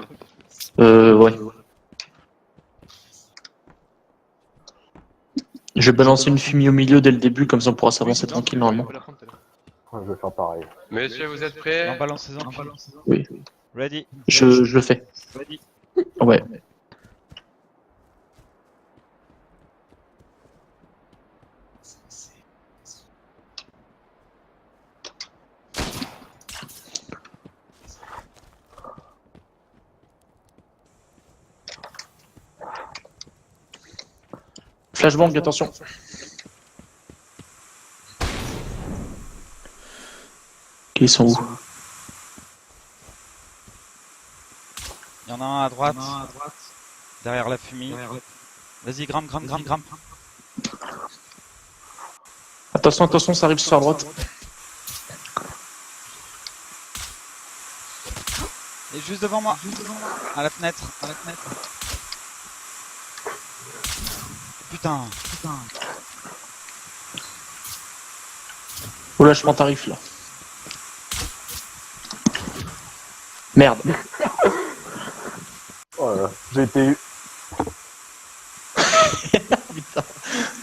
rends Ouais. Je vais balancer une fumée au milieu dès le début, comme ça on pourra s'avancer tranquille normalement. Ouais, je vais faire pareil. Monsieur, vous êtes Non, prêts? balancez-en. Oui. Ready. Je le fais. Ready. Ouais. Flashbang, attention. Ils sont où? Il y en a un à droite. Derrière la fumée. Vas-y, grimpe. Attention, ça arrive sur la droite. Et juste devant moi. À la fenêtre. Putain. Oh lâchement tarif là. Merde. Oh là là, j'ai été eu. Putain.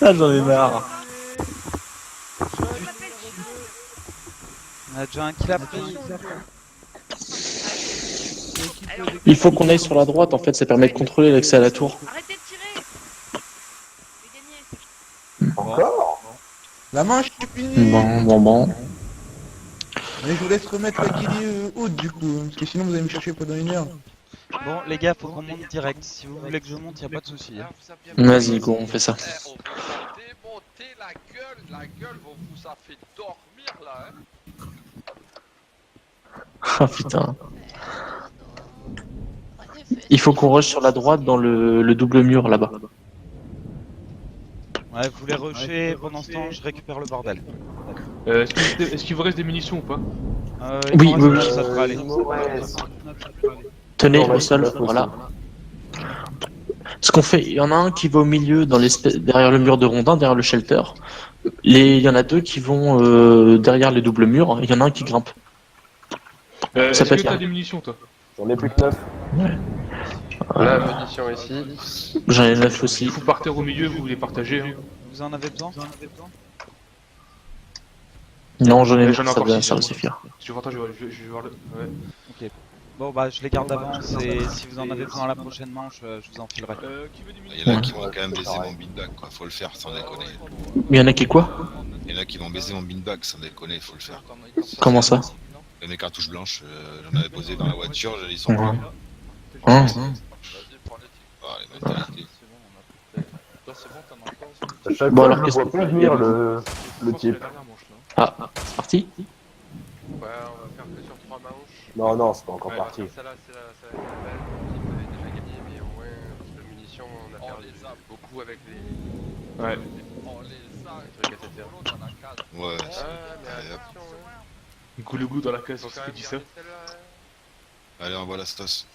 Ah, j'en ai marre. On a déjà un kill à pris. Il faut qu'on aille sur la droite, en fait, ça permet de contrôler l'accès à la tour. Arrêtez de tirer. J'ai gagné. Encore? La manche est finie. Bon. Mais je vous laisse remettre la guillie haute du coup, parce que sinon vous allez me chercher pendant 1 heure. Bon, les gars, faut qu'on monte direct. Si vous voulez que je monte, y a pas de souci. Ah, vous avez bien Vas-y, go, on fait ça. Eh, on vous a démonté la gueule, on vous a fait dormir là, hein. Ah putain. Il faut qu'on rush sur la droite dans le double mur là-bas. Ouais, vous voulez rusher, pendant ce temps, je récupère le bordel. Est-ce qu'il vous reste des munitions ou pas? Il m'en Oui. reste, ça devrait aller. Tenez On va au sol, essayer, voilà. Ce qu'on fait, il y en a un qui va au milieu, derrière le mur de rondin, derrière le shelter. Il y en a 2 qui vont derrière les doubles murs, il y en a un qui grimpe. Est-ce peut que être t'as là. des munitions toi? J'en ai plus que 9. La munition ici. J'en ai 9 aussi. Vous partez au milieu, vous les partagez. Hein. Vous en avez besoin? Non, j'en ai 9, J'en ai ça encore va 6. suffire. Si je partage, je vais voir le. Ouais. Ok. Bon, bah, je les garde d'avance et si vous en avez besoin la prochaine manche, je vous en filerai. Qui veut des Il y en a qui vont quand même baiser mon beanbag, quoi. Faut le faire, sans déconner. Il y en a qui quoi? Il y en a qui vont baiser mon beanbag, sans déconner, faut le faire. Comment ça? Il y a mes cartouches blanches, j'en avais posé dans la voiture, ils sont Ouais. pas. Vas-y, prends les titres. Ah, les mentalités. C'est bon, on a fait. Toi, c'est bon, t'en as encore? À chaque Bon, fois, alors, je qu'est-ce vois pas venir le type. Ah, c'est parti? Ouais, on va faire que sur 3 manches. Non, c'est pas encore Ouais, parti. Celle-là, c'est la belle. Vous avez déjà gagné, mais au moins, parce que la munition, on a Oh, perdu les arbres. beaucoup avec les Ouais. Oh, les sacs, trucs, etc. dans la case. Ouais, Ah, mais Allez, hop. attention, hein. Goût le goût dans la case, Faut c'est quand ce même qui dit ça. garder celle-là, hein. allez, envoie la stos.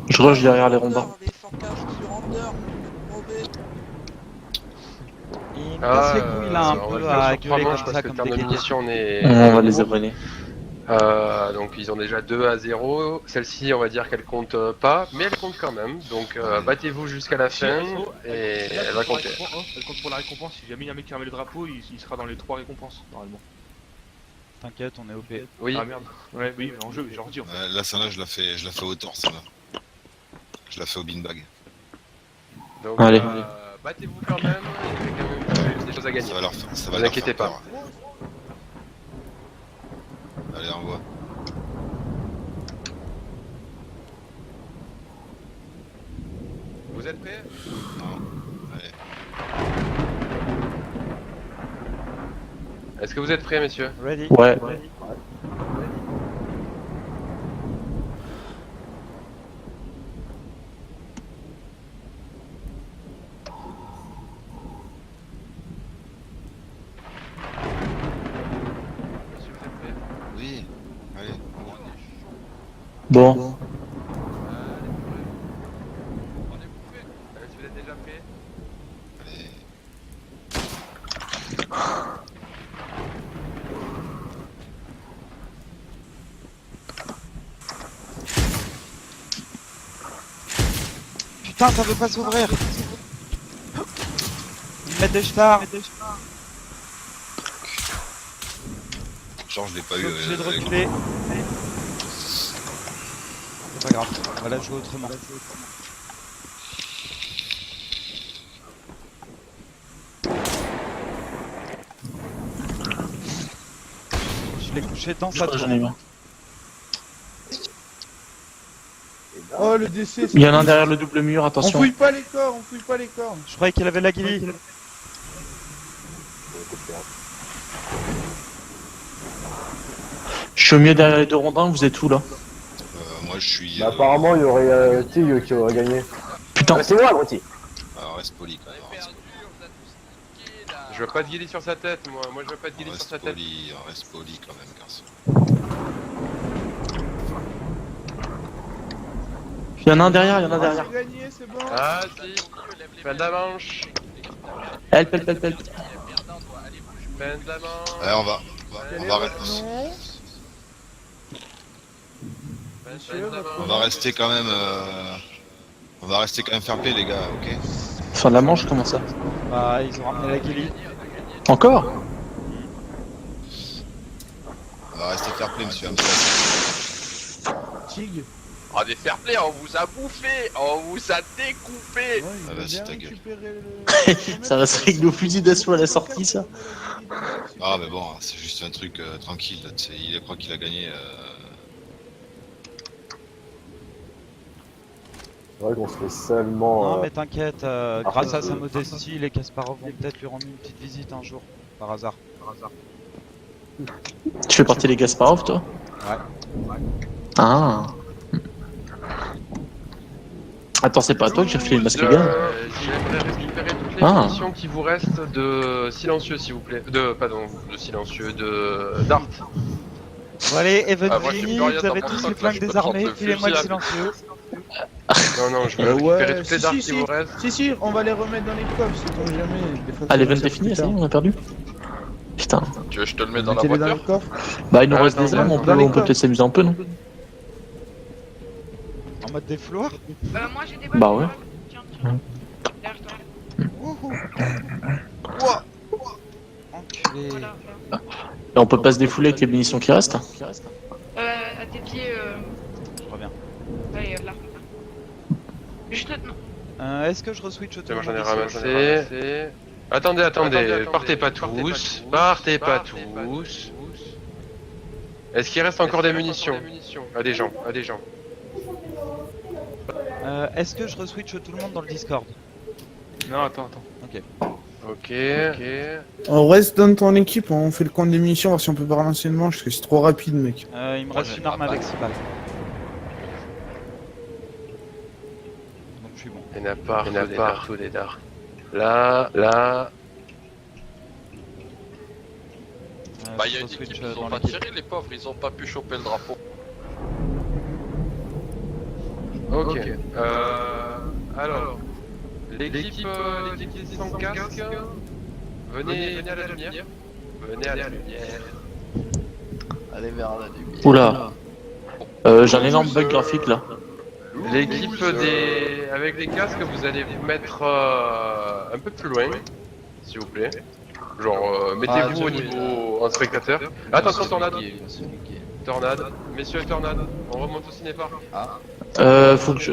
Je rush derrière les rondins. Il me casse les couilles là un on va peu le faire à sur 3 gueuler manches comme parce ça, que comme le terme des de kékés. munition, on est. On va les abonner. Donc ils ont déjà 2-0. Celle-ci, on va dire qu'elle compte pas, mais elle compte quand même. Donc battez-vous jusqu'à la fin et elle va compter. Elle compte pour la récompense. Si jamais il y a un mec qui remet le drapeau, il sera dans les 3 récompenses, normalement. T'inquiète, on est OP. Oui. Ah merde. Ouais, oui, mais en jeu, je leur dis en fait. Là, celle-là, je la fais au torse, celle-là. Je la fais au beanbag. Donc Allez. battez-vous quand même. Il y a quand même des choses à gagner. Ça va leur faire, ça va Ne vous leur inquiétez faire pas. peur. Allez, envoie. Vous êtes prêts? Non. Allez. Est-ce que vous êtes prêts, messieurs? Ready. Ouais. Messieurs, vous êtes prêts? Oui. Allez. Bon. Allez, on est bouffé. Allez, si vous êtes déjà prêts? Allez. Putain, ça veut pas s'ouvrir. Ils mettent des stars. Genre, je l'ai pas Je eu. suis obligé de avec- reculer. C'est pas grave, on va la jouer autrement. Je l'ai couché dans sa J'en ai marre. Oh, le décès, Il y en a un derrière le double mur, On attention. fouille pas les corps, on fouille pas les corps. Je croyais qu'il avait la guilly. Je suis au milieu derrière les deux rondins, vous êtes où là? Moi, je suis. Bah, apparemment, il y aurait Tig qui aurait gagné. Putain. Ah, c'est moi, Groti. Alors, reste poli quand même. Reste Je veux pas de guilly sur sa tête, moi. Moi, je veux pas de guilly sur sa tête. poli, reste poli quand même, garçon. Il y en a un derrière, il y en a un derrière. J'ai gagné, c'est bon. Ah, si. Fin de la manche. Help, help, help, help. Fin de la manche. Allez, on va Non. Fin de la manche. on va rester quand même. On va rester quand même fair play, les gars, ok? Fin de la manche, comment ça? Bah, ils ont ramené la guilly. Encore? On va rester fair play, monsieur Hamza. Tig. Oh, des fair play, on vous a bouffé, on vous a découpé. Ouais, il Ah, veut vas-y, bien ta gueule. récupérer le- Ça va se régler au fusil d'assaut à la sortie, ça. Ah, mais bon, c'est juste un truc tranquille. Là, tu sais, il croit qu'il a gagné. C'est vrai qu'on se fait seulement. Non, mais t'inquiète, grâce à sa modestie, les Kasparov vont peut-être lui rendre une petite visite un jour. Par hasard. Tu fais partie des Gasparov, toi? Ouais. Ah. Attends, c'est pas à toi que j'ai refilé le masque gun? J'aimerais récupérer toutes les Ah. munitions qui vous restent de silencieux, s'il vous plaît. Pardon, de silencieux, de Dart. Bon, allez, Evan Ah, moi, je suis Fini, plus rien vous avez dans tous mon les sac, là, flingues je peux te désarmés, prendre le filez-moi le fusil. silencieux. Non, je veux récupérer toutes les darts qui si, vous restent. si, on va les remettre dans les coffres, c'est pour jamais. Des fois, Ah, ça l'event va est fini, plus ça y est, tard. on a perdu? Putain. Tu veux que je te le mets dans la Mettez-les dans voiture? les coffres. Bah, il nous Ah, reste attends, des armes, on dans les peut coffres. peut-être s'amuser un peu, non? En mode défouloir. Moi j'ai des Bah ouais. Tiens, tiens. Derrière toi. Wouhou. Ouah. Enculé. Voilà. Et on peut pas se défouler avec les munitions qui restent? À tes pieds. Je reviens. Allez, là. Juste là. Non. Est-ce que je reswitch tout Moi le j'en ai monde ramassé. Attendez, partez pas tous. Partez pas tous. Est-ce qu'il reste encore des munitions? À des gens. Est-ce que je reswitch tout le monde dans le Discord? Non, attends. Ok. On reste dans ton équipe, on fait le compte des munitions, voir si on peut pas relancer une manche, parce que c'est trop rapide, mec. Il me reste une arme avec 6 balles. Donc je suis bon. Il y en a partout des dards. Là. Bah, y'a je une reswitch, équipe, ils dans ont pas l'équipe. tiré, les pauvres, ils ont pas pu choper le drapeau. Ok. Alors, l'équipe sans casque, venez à la lumière. Allez vers la lumière. Oula. J'ai un énorme bug graphique là. L'équipe avec des casques, vous allez vous mettre un peu plus loin, s'il vous plaît. Genre, mettez-vous au niveau en spectateur. Attention, tornade. Messieurs, tornade. On remonte au cinépark. Faut que je...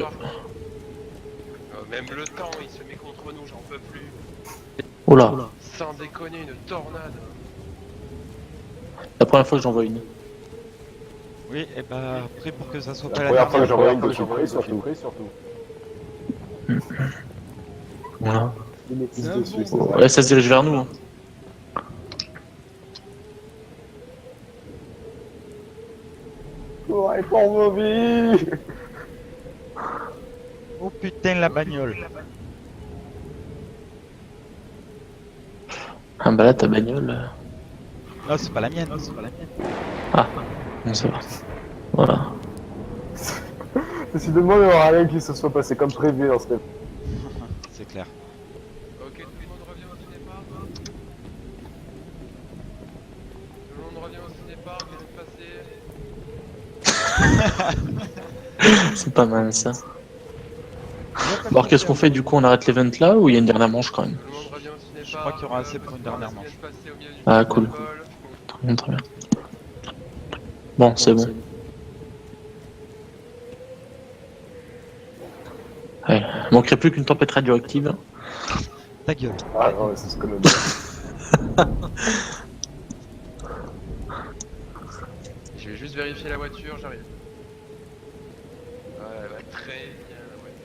Même le temps, il se met contre nous, j'en peux plus. Oula. Sans déconner, une tornade. La première fois que j'en vois une. Oui, et bah après pour que ça soit La pas la première fois que j'en dernière. vois une de surprise, surtout. Voilà. Il est C'est un bon. Ouais, ça se dirige vers nous. Hein. pour Bobby. Oh putain, la bagnole. Ah bah là, ta bagnole. Non, c'est pas la mienne. Ah, bon, ça va. Voilà. Décidément, il n'y aura rien qui se soit passé comme prévu dans cette. C'est clair. Ok, tout le monde revient au ciné-parc. Tout le monde revient au ciné-parc, laissez passer. C'est pas mal ça. Bon, alors qu'est-ce qu'on fait du coup? On arrête l'event là ou il y a une dernière manche quand même? Tout le monde revient au ciné-parc. Je crois qu'il y aura assez pour une dernière manche. Laissez passer au milieu du Ah, cool. protocole. Très bien, très bien. Bon, c'est bon. Ouais, il manquerait plus qu'une tempête radioactive. Ta gueule. Ah non, c'est ce qu'on a dit. Je vais juste vérifier la voiture, j'arrive. Ouais, elle va très bien la voiture.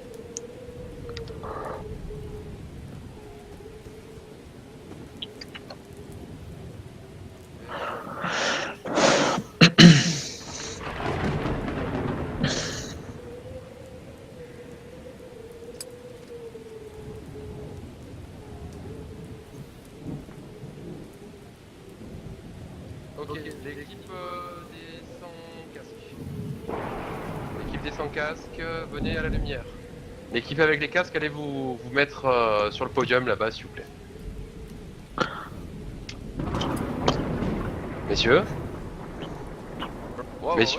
Ok, l'équipe des sans casques. L'équipe des sans casques, venez à la lumière. L'équipe avec les casques, allez vous mettre sur le podium là-bas, s'il vous plaît. Messieurs,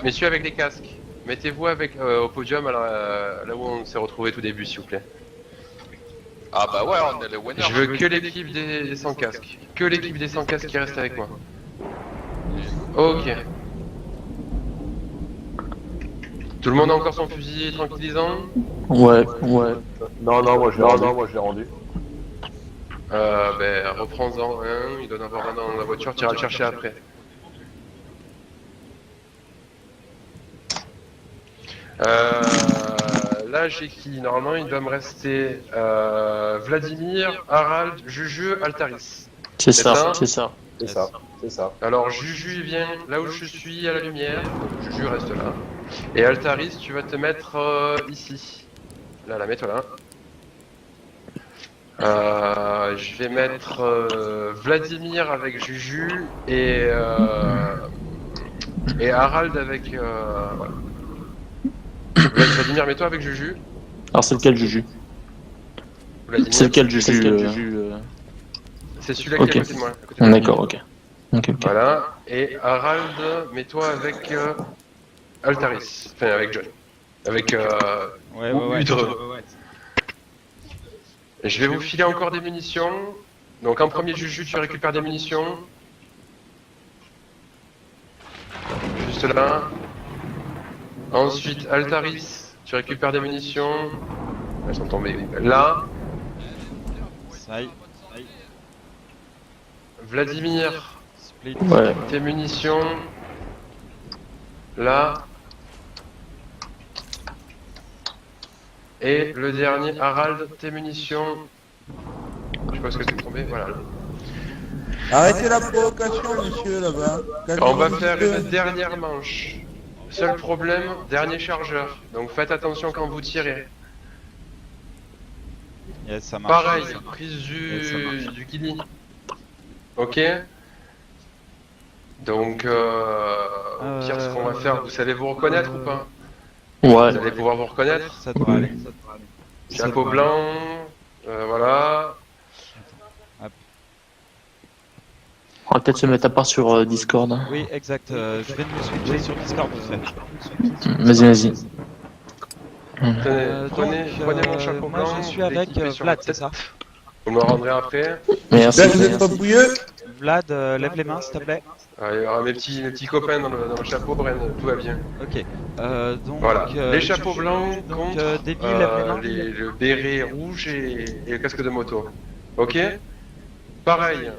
messieurs avec les casques, mettez-vous avec au podium là où on s'est retrouvé tout début, s'il vous plaît. Ah bah ouais, on est les winners. Je veux que l'équipe des sans casques. Que l'équipe des sans casques qui reste avec moi. Ok. Tout le monde a encore son fusil tranquillisant? Ouais, ouais. Non, moi je l'ai rendu. Ben reprends-en un, il doit en avoir un dans la voiture, tu iras le chercher après. Là j'ai qui? Normalement il doit me rester Vladimir, Harald, Juju, Altaris. C'est ça, c'est ça. C'est ça. Alors Juju il vient là où je suis à la lumière, donc Juju reste là. Et Altaris tu vas te mettre ici. Là, mets-toi là. Je vais mettre Vladimir avec Juju et Harald avec... voilà. Vladimir, mets-toi avec Juju. Alors c'est lequel Juju? Vladimir. C'est lequel Juju? C'est celui-là qui est à côté de moi. D'accord, ok. Voilà. Et Harald, mets-toi avec Altaris. Enfin, avec John. Avec Udre. Je vais vous filer encore des munitions. Donc en premier Juju, tu récupères des munitions. Juste là. Ensuite Altaris, tu récupères des munitions. Elles sont tombées là. Vladimir, Ouais. tes munitions. Là. Et le dernier, Harald, tes munitions. Je sais pas ce que c'est tombé, voilà. Arrêtez la provocation, monsieur, là-bas. On va faire une dernière manche. Seul problème, dernier chargeur. Donc faites attention quand vous tirez. Yes, ça marche. Pareil, prise du guili. Ok. Donc, au pire, ce qu'on va faire, vous savez vous reconnaître ou pas? Ouais. Vous allez pouvoir vous reconnaître? Ça devrait aller. Chapeau blanc, voilà. On va peut-être se mettre à part sur Discord. Oui, exact. Je vais me switcher sur Discord vite fait. Vas-y. Prenez mon chapeau moi, blanc. je suis avec l'équipez sur Vlad, la c'est tête. ça? Vous me rendrez après. Merci. Là, vous êtes pas bouilleux? Vlad, lève les mains, s'il te plaît. Il y aura mes petits copains dans le chapeau, Bren, tout va bien. Ok. Donc, Voilà. Les chapeaux blancs donc, contre Davy, lève les mains. le béret rouge et le casque de moto. Ok. Pareil,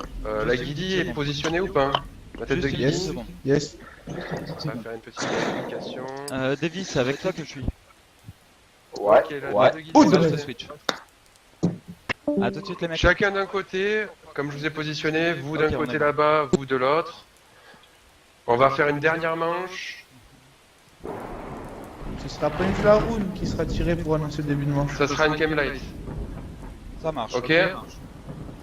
la guilly est positionnée ou pas? La tête de Juste une guilly. seconde. Yes. On va faire une petite vérification. Davy, c'est avec toi que je suis. Ouais, Ok, la ouais. tête de guilly, Pousse c'est de lancée. Je switch. A tout de suite les mecs. Chacun d'un côté, comme je vous ai positionné, vous d'un Ok, on côté est bon. là-bas, vous de l'autre. On va faire une dernière manche. Ce sera pas une flaroune qui sera tirée pour annoncer le début de manche. Ça sera une game light. Ça marche. Ok.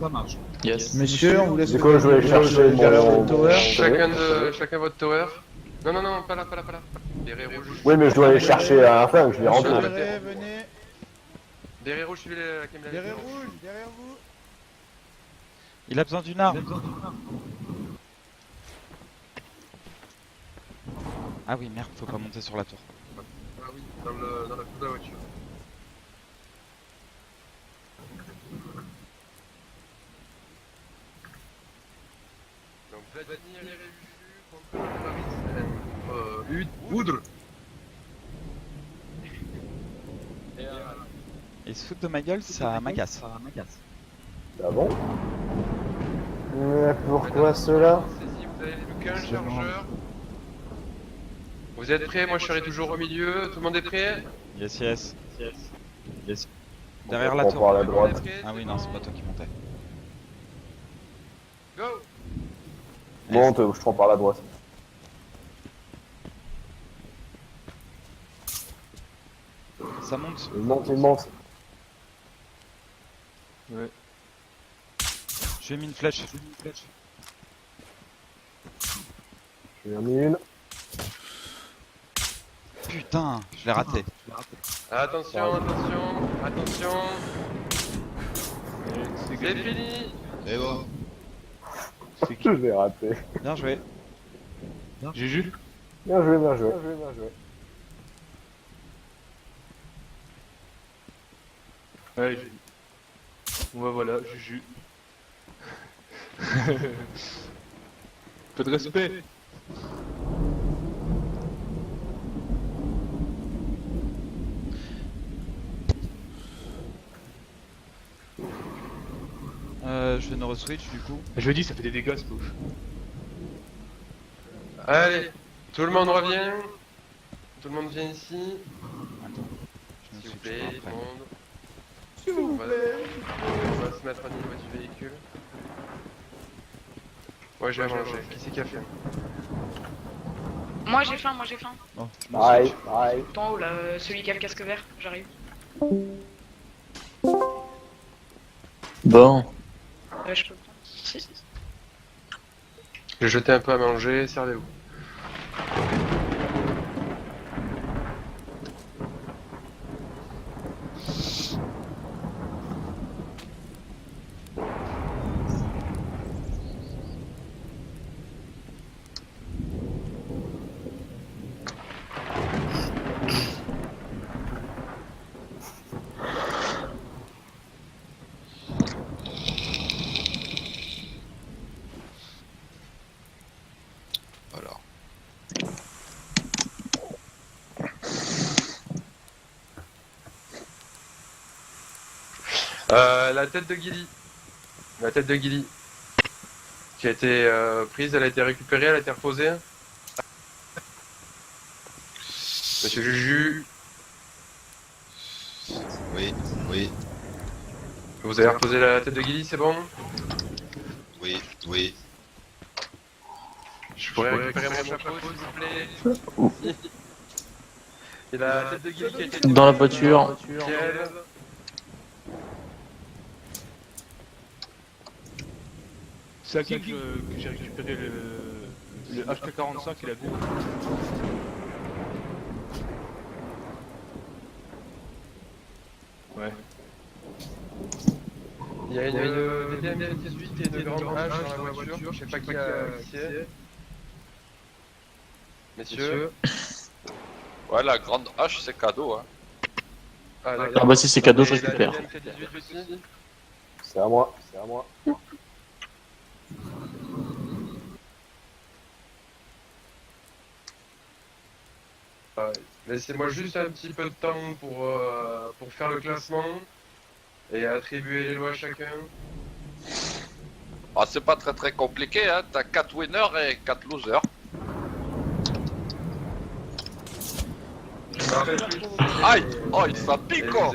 Ça marche. Yes. Messieurs, on vous laisse Du coup, je vais chercher derrière mon... le tower. Chacun votre tower. Non, non, non, pas là. Bérets rouges. Oui, mais je dois aller chercher à la fin, je vais rentrer. Venez, venez. Bérets rouges, suivez la game light. Derrière rouge, derrière vous. Il a besoin d'une arme. Ah oui, merde, faut pas monter sur la tour. Ah oui, dans la coupe de la voiture. Donc Vladimir et Réju contre Paris. Oudre. Et se foutre de ma gueule, ça m'agace. Ah bon? Mais pourquoi cela? Saisi, vous avez plus qu'un chargeur. Vous êtes prêts? Moi je serai toujours au milieu. Tout le monde est prêt? Yes, yes. Derrière la On tour. prend à la droite. Ah oui, non, c'est pas toi qui montais. Go! Monte, je prends par la droite. Ça monte. Il monte, il monte. Ouais. J'ai mis une flèche. Je lui ai mis une. Putain, je l'ai raté. Attention. C'est fini! Et bon. Je l'ai raté. Bien joué. Juju. Bien joué, bien joué. Ouais, bon bah voilà, Juju. Peu de respect. Je vais ne re-switch du coup. Je me dis, ça fait des dégâts, c'est ouf. Allez, tout le monde revient. Tout le monde vient ici. Attends, je me S'il vous switch plaît, pas tout après. le monde. S'il vous plaît. On va se mettre au niveau du véhicule. Ouais, j'ai à manger. Qui c'est qui a faim? Moi j'ai faim. Bon, je me Aïe, switch. aïe. Tout en haut là, celui qui a le casque vert, j'arrive. Bon. Je peux le prendre. Si. J'ai jeté un peu à manger, servez-vous. Voilà. La tête de Gilly. La tête de Gilly. Qui a été prise, elle a été récupérée, elle a été reposée. Monsieur Juju, Oui, oui, vous avez reposé la tête de Gilly, c'est bon? oui, oui. Je pourrais récupérer mon chapeau, s'il vous plaît. Et la tête de Gilly qui a été Dans la voiture. Nickel. C'est à qui que j'ai récupéré le HK45 et la boue. Ouais. Il y a une DDM-18 et une grande hache dans la voiture, je sais pas qui c'est. Messieurs. Ouais, la grande hache, c'est cadeau, hein. Ah bah si c'est cadeau, je récupère. C'est à moi, c'est à moi. Laissez-moi juste un petit peu de temps pour faire le classement et attribuer les lois à chacun. Ah, c'est pas très compliqué, hein. T'as 4 winners et 4 losers. Aïe! Oh, ça pique, oh.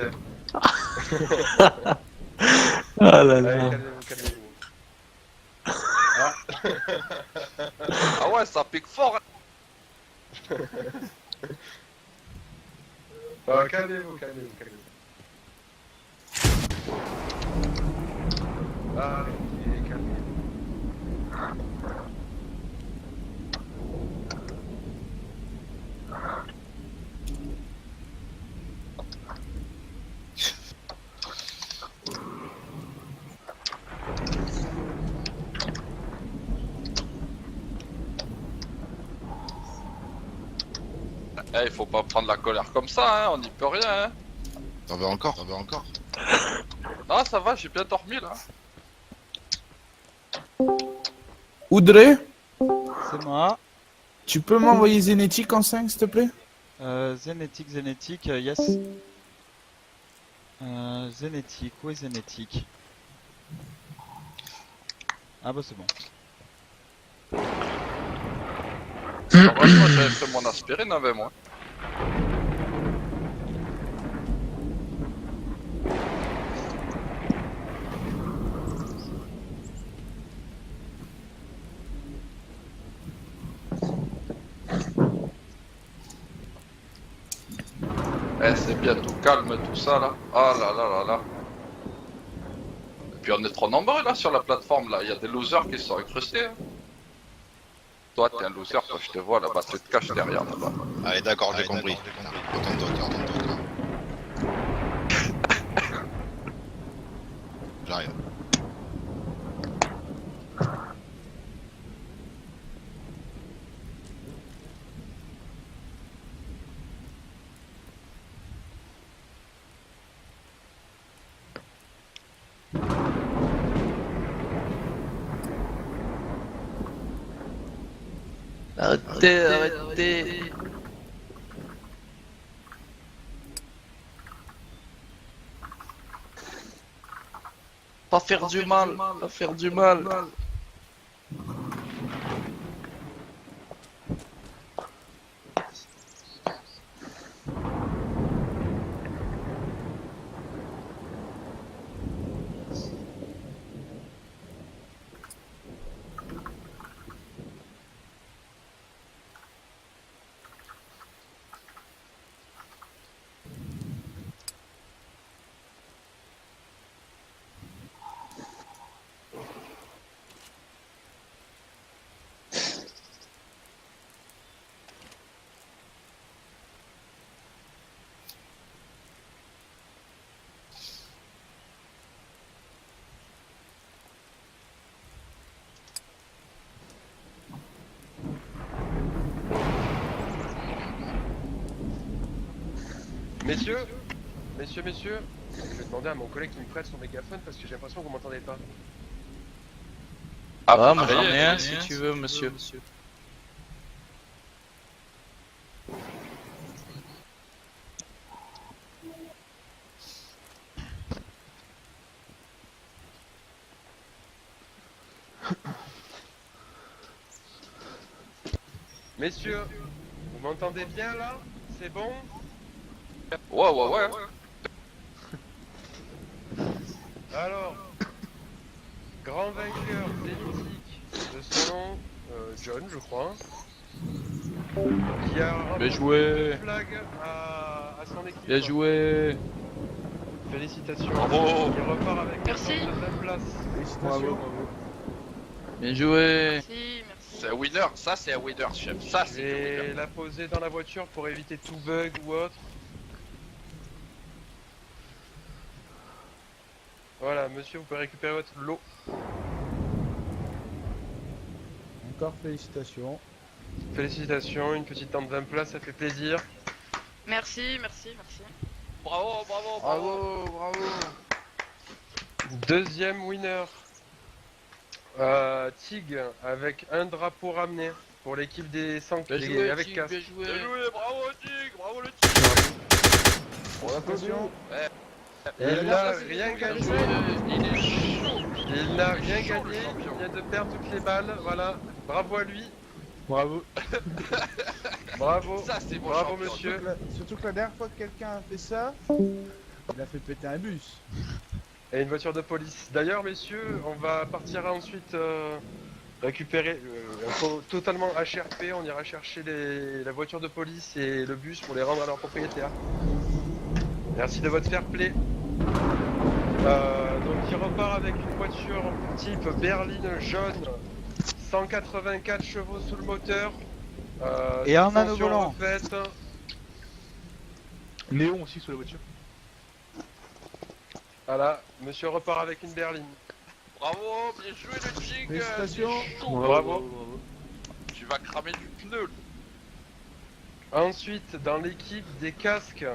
Ah là Allez, là. calmez-vous. Ah ouais, ça pique fort, hein. Calmez-vous, calmez-vous, calmez-vous. Allez, calmez-vous. Eh, il faut pas prendre la colère comme ça, hein, on n'y peut rien. Hein. T'en veux encore? Ah, ça va, j'ai bien dormi là. Oudrey, C'est moi. tu peux m'envoyer Zénétique en 5, s'il te plaît? Zénétique, yes. Zénétique, où est Zénétique? Ah bah c'est bon. Heureusement, j'avais fait mon aspirine avec moi. Eh, c'est bientôt calme tout ça là. Ah là là là là. Et puis on est trop nombreux là sur la plateforme là. Il y a des losers qui se sont incrustés. Hein. Toi t'es un loser, toi je te vois là-bas, tu te caches derrière là-bas. Allez, d'accord, j'ai compris. Attends-toi. J'arrive. Arrêtez. Pas faire du mal. Messieurs, je vais demander à mon collègue qui me prête son mégaphone parce que j'ai l'impression que vous m'entendez pas. Ah, moi j'en ai un si tu veux, monsieur. Messieurs, vous m'entendez bien là? C'est bon? Ouais. Alors, grand vainqueur Zénétique de son nom, John je crois, qui a Bien joué. une flag à son équipe. Bien joué. Félicitations. Bravo. Il repart avec Merci. la deuxième place. Félicitations. Bien joué. Merci. C'est un winner, ça c'est un winner chef. Ça Je c'est un vais winner. la poser dans la voiture pour éviter tout bug ou autre. Voilà, monsieur, vous pouvez récupérer votre lot. Encore félicitations. Félicitations, une petite tente 20 places, ça fait plaisir. Merci. Bravo. Deuxième winner. Tig avec un drapeau ramené pour l'équipe des 100 Bien joué, avec Tig, casque. bien joué. Bien joué, bravo Tig, bravo le Tig. Pour l'attention. Il n'a rien gagné. Il est chaud. Il n'a rien chaud, le gagné. champion. Il vient de perdre toutes les balles. Voilà. Bravo à lui. Bravo. Bravo. Ça c'est mon Bravo champion. monsieur. Surtout que la dernière fois que quelqu'un a fait ça, il a fait péter un bus. Et une voiture de police. D'ailleurs, messieurs, on va partir ensuite récupérer totalement HRP, on ira chercher la voiture de police et le bus pour les rendre à leur propriétaire. Merci de votre fair play. Donc il repart avec une voiture type berline jaune, 184 chevaux sous le moteur. Et un anneau suspension volant. refaite. Néon aussi sur la voiture. Voilà, monsieur repart avec une berline. Bravo, bien joué le jig. Félicitations. Bravo. Tu vas cramer du pneu. Ensuite, dans l'équipe des casques,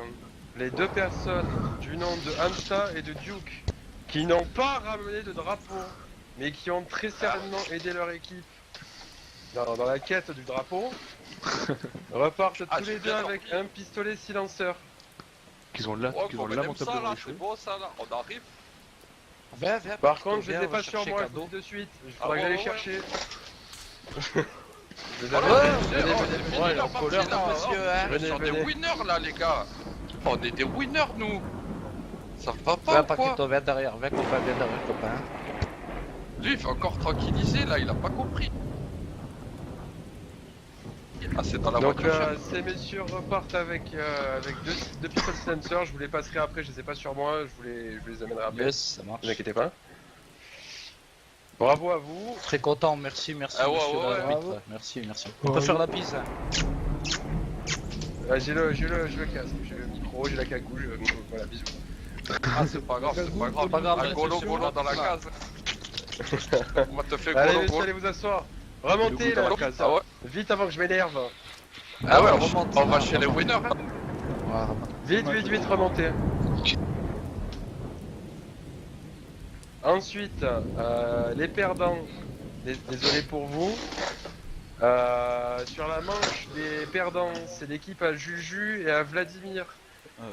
les deux personnes du nom de Hamza et de Duke, qui n'ont pas ramené de drapeau, mais qui ont très certainement aidé leur équipe dans la quête du drapeau, repartent tous les deux avec un pistolet silenceur. Qu'ils ont là, Oh, qu'ils ont qu'on met comme lamentable ça dans là, les c'est cheveux. beau ça là, on arrive. Viens, viens. Par contre, je viens, les ai on va pas sur chercher moi, je cadeau. vous dis de suite. Il Ah faudra que j'aille ouais, chercher. Oh là, Ouais, il est en colère là, monsieur, hein. On est sur des winners là les gars. On est des winners nous. Ça va pas Viens, ou quoi? Paquito, viens derrière, viens copain, viens derrière copain. Lui il fait encore tranquilliser là, il a pas compris. Ah c'est dans la Donc voiture. chef. ces messieurs repartent avec deux pistoles silenceurs, je vous les passerai après, je les ai pas sur moi, je vous les amènerai après. Yes, ça marche. Ne vous inquiétez pas. Bravo à vous. Très content, merci, merci Ah ouais, monsieur ouais, l'arbitre. ouais. Merci, merci. On peut faire la bise. Hein. J'ai le casque, j'ai le micro, j'ai la cagoule, voilà, bisous. Ah c'est pas grave, c'est pas grave. Pas grave, Un golo attention, golo dans la là. case. On va te faire Allez golo messieurs, golo. allez vous asseoir. Remontez là, Ah ouais. vite avant que je m'énerve. Ah ouais, remonte. on va chez les winners. Hein. Voilà. Vite, remontez. Ensuite, les perdants, désolé pour vous. Sur la manche des perdants, c'est l'équipe à Juju et à Vladimir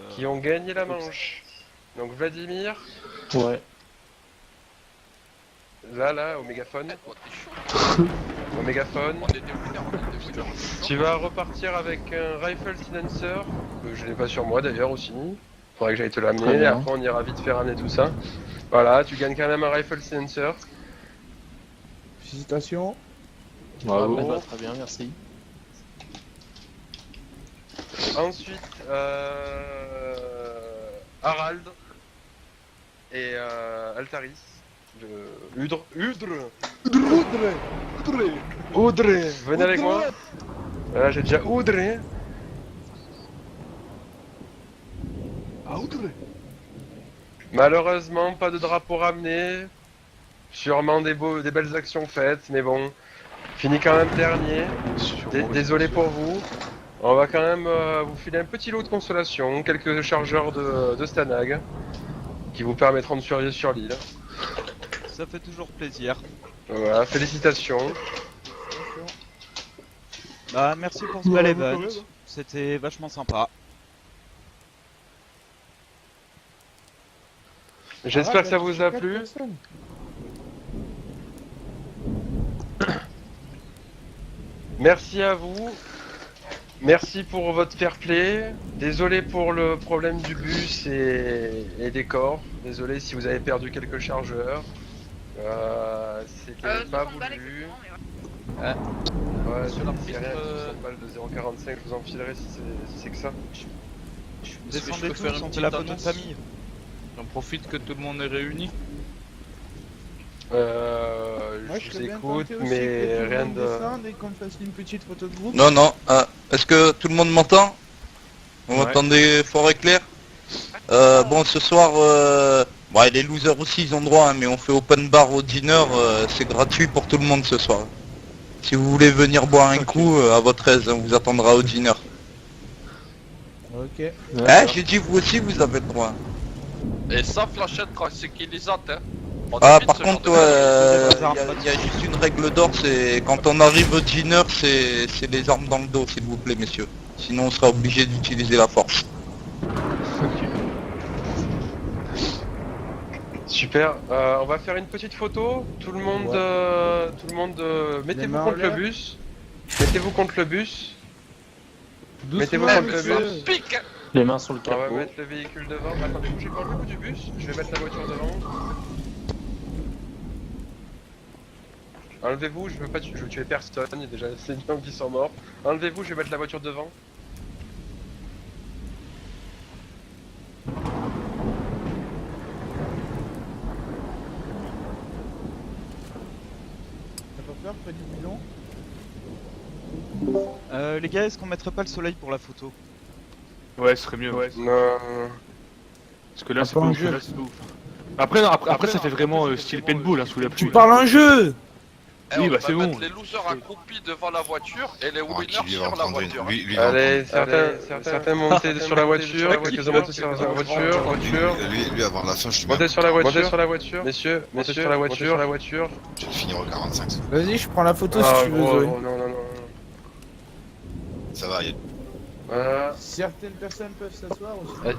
qui ont gagné la manche. Donc Vladimir, Ouais. là, au mégaphone. Oh, t'es chaud. Au mégaphone. On est des winners, on est des winners. Tu vas repartir avec un rifle silencer, que je n'ai pas sur moi d'ailleurs aussi. Faudrait que j'aille te Très l'amener, et bien. après on ira vite faire amener tout ça. Voilà, tu gagnes quand même un rifle silencer. Félicitations. Bravo. Bravo. Très bien, merci. Ensuite, Harald et Altaris. Udre, venez avec moi. Voilà, j'ai déjà Udre. Malheureusement, pas de drapeau ramené. Sûrement des belles actions faites, mais bon, fini quand même dernier. Désolé pour vous. On va quand même vous filer un petit lot de consolation, quelques chargeurs de Stanag qui vous permettront de survivre sur l'île. Ça fait toujours plaisir. Voilà, félicitations. Bah merci pour ce bel event. C'était vachement sympa. J'espère que ça vous a plu. Merci à vous. Merci pour votre fair play. Désolé pour le problème du bus et des corps. Désolé si vous avez perdu quelques chargeurs. C'était pas voulu. Ouais, Sur la c'est piste, rien, 60 balles de 0,45, je vous en filerai si c'est que ça. Descendez tous, on fait la photo de famille. J'en profite que tout le monde est réuni. Moi, Je serais vous bien écoute, tenté aussi mais que tout le rien monde de... descende et qu'on fasse une petite photo de groupe. Non, non, est-ce que tout le monde m'entend? Vous m'entendez fort et clair? Bon, ce soir, bon, les losers aussi, ils ont droit, hein, mais on fait open bar au dinner, c'est gratuit pour tout le monde ce soir. Si vous voulez venir boire un coup, à votre aise, on vous attendra au dinner. Ok. Hein, j'ai dit vous aussi, vous avez le droit. Et ça, Flachette, c'est qui les a, hein. On Ah, évite par ce genre contre, de- il y a juste une règle d'or, c'est quand on arrive au dinner, c'est les armes dans le dos, s'il vous plaît, messieurs. Sinon, on sera obligé d'utiliser la force. Super, on va faire une petite photo. Tout le monde, mettez-vous mains en contre le l'air. bus. Mettez-vous contre le bus. Mettez-vous Doucement, contre le monsieur. bus. Pique. Les mains sur le On va capot. mettre le véhicule devant. Attendez, bougez pas le bout du bus. Je vais mettre la voiture devant. Enlevez-vous, je veux tuer personne, il y a déjà assez de gens qui sont morts. Enlevez-vous, je vais mettre la voiture devant. T'as pas peur près du bidon? Les gars, est-ce qu'on mettrait pas le soleil pour la photo? Ouais, ce serait mieux. Ouais. Non. Parce que là, Ah, c'est pas pas un ouf. jeu. Là, c'est pas ouf. Après, non, après, ça fait vraiment style paintball hein, sous la pluie. Tu parles un jeu! Eh, Oui, on bah, va c'est mettre bon. les losers accroupis devant la voiture et les Oh, winners qui lui va en sur la prendre une. voiture. Lui, lui, il va en Allez, prendre certains monter sur la voiture, quelques-uns monter sur la voiture, lui, avant la fin, je lui mets montez un sur la voiture, messieurs, montez sur la voiture, Je vais le finir au 45 secondes. Vas-y, je prends la photo Ah, si tu veux, gros, Zoé. gros, non, non, non. Ça va, Voilà. Certaines personnes peuvent s'asseoir aussi.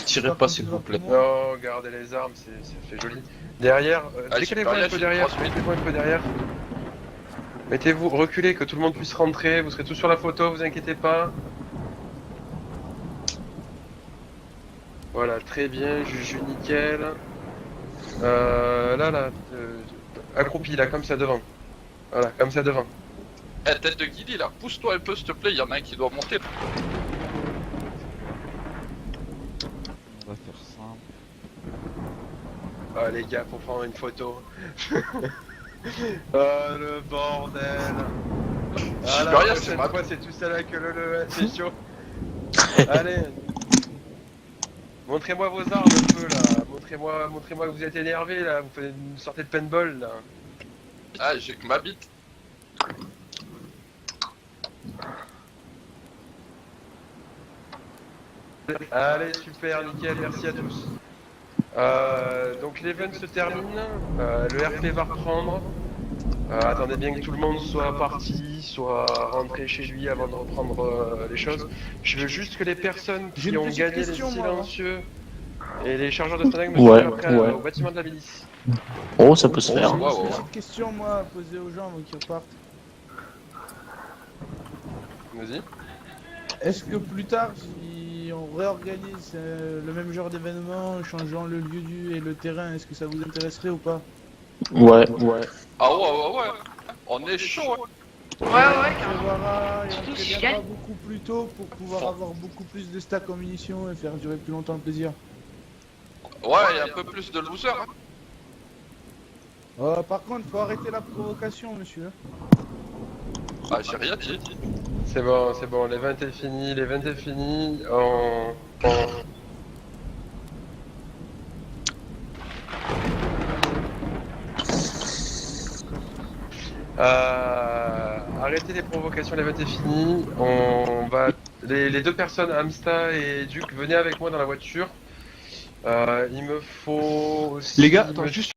Tirez pas s'il vous plaît. Non, gardez les armes, ça fait joli. Derrière, décalez-vous un peu derrière, mettez-vous un peu derrière. Mettez-vous, reculez, que tout le monde puisse rentrer, vous serez tous sur la photo, vous inquiétez pas. Voilà, très bien, Juju, nickel. Accroupi là, comme ça devant. Voilà, comme ça devant. Eh, tête de Guili là, pousse-toi un peu s'il te plaît, il y en a un qui doit monter. On va faire simple. Ah les gars, faut prendre une photo. Oh le bordel. J'y la peux rien, prochaine c'est ma- fois, c'est tout ça là que le c'est chaud. Allez. Montrez-moi vos armes un peu là. Montrez-moi que vous êtes énervé là. Vous faites une sortie de paintball là. Ah, j'ai que ma bite. Allez, super, nickel, merci à tous. Donc l'event se termine, le RP va reprendre. Attendez bien que tout le monde soit parti, soit rentré chez lui avant de reprendre les choses. Je veux juste que les personnes J'ai qui une ont petite gagné les question, moi. silencieux et les chargeurs de Stanag me Ouais, suivent après ouais. au bâtiment de la milice. Oh, ça peut se faire. J'ai Ouais, ouais, une ouais. petite question moi à poser aux gens avant qu'ils repartent. Vas-y. Est-ce que plus tard, si on réorganise le même genre d'événement, changeant le lieu et le terrain, est-ce que ça vous intéresserait ou pas? Ouais. Ah ouais. On est chaud. Hein. Ouais, On prévoira et on Surtout si je préviendra gagne. beaucoup plus tôt pour pouvoir avoir beaucoup plus de stacks en munitions et faire durer plus longtemps le plaisir. Ouais, il y a un peu plus de losers. Hein. Par contre, faut arrêter la provocation, monsieur. Ah, j'ai rien dit. C'est bon, l'event est fini, arrêtez les provocations, l'event est fini. On va. Les deux personnes, Amsta et Duke, venez avec moi dans la voiture. Il me faut aussi. Les gars, attends, juste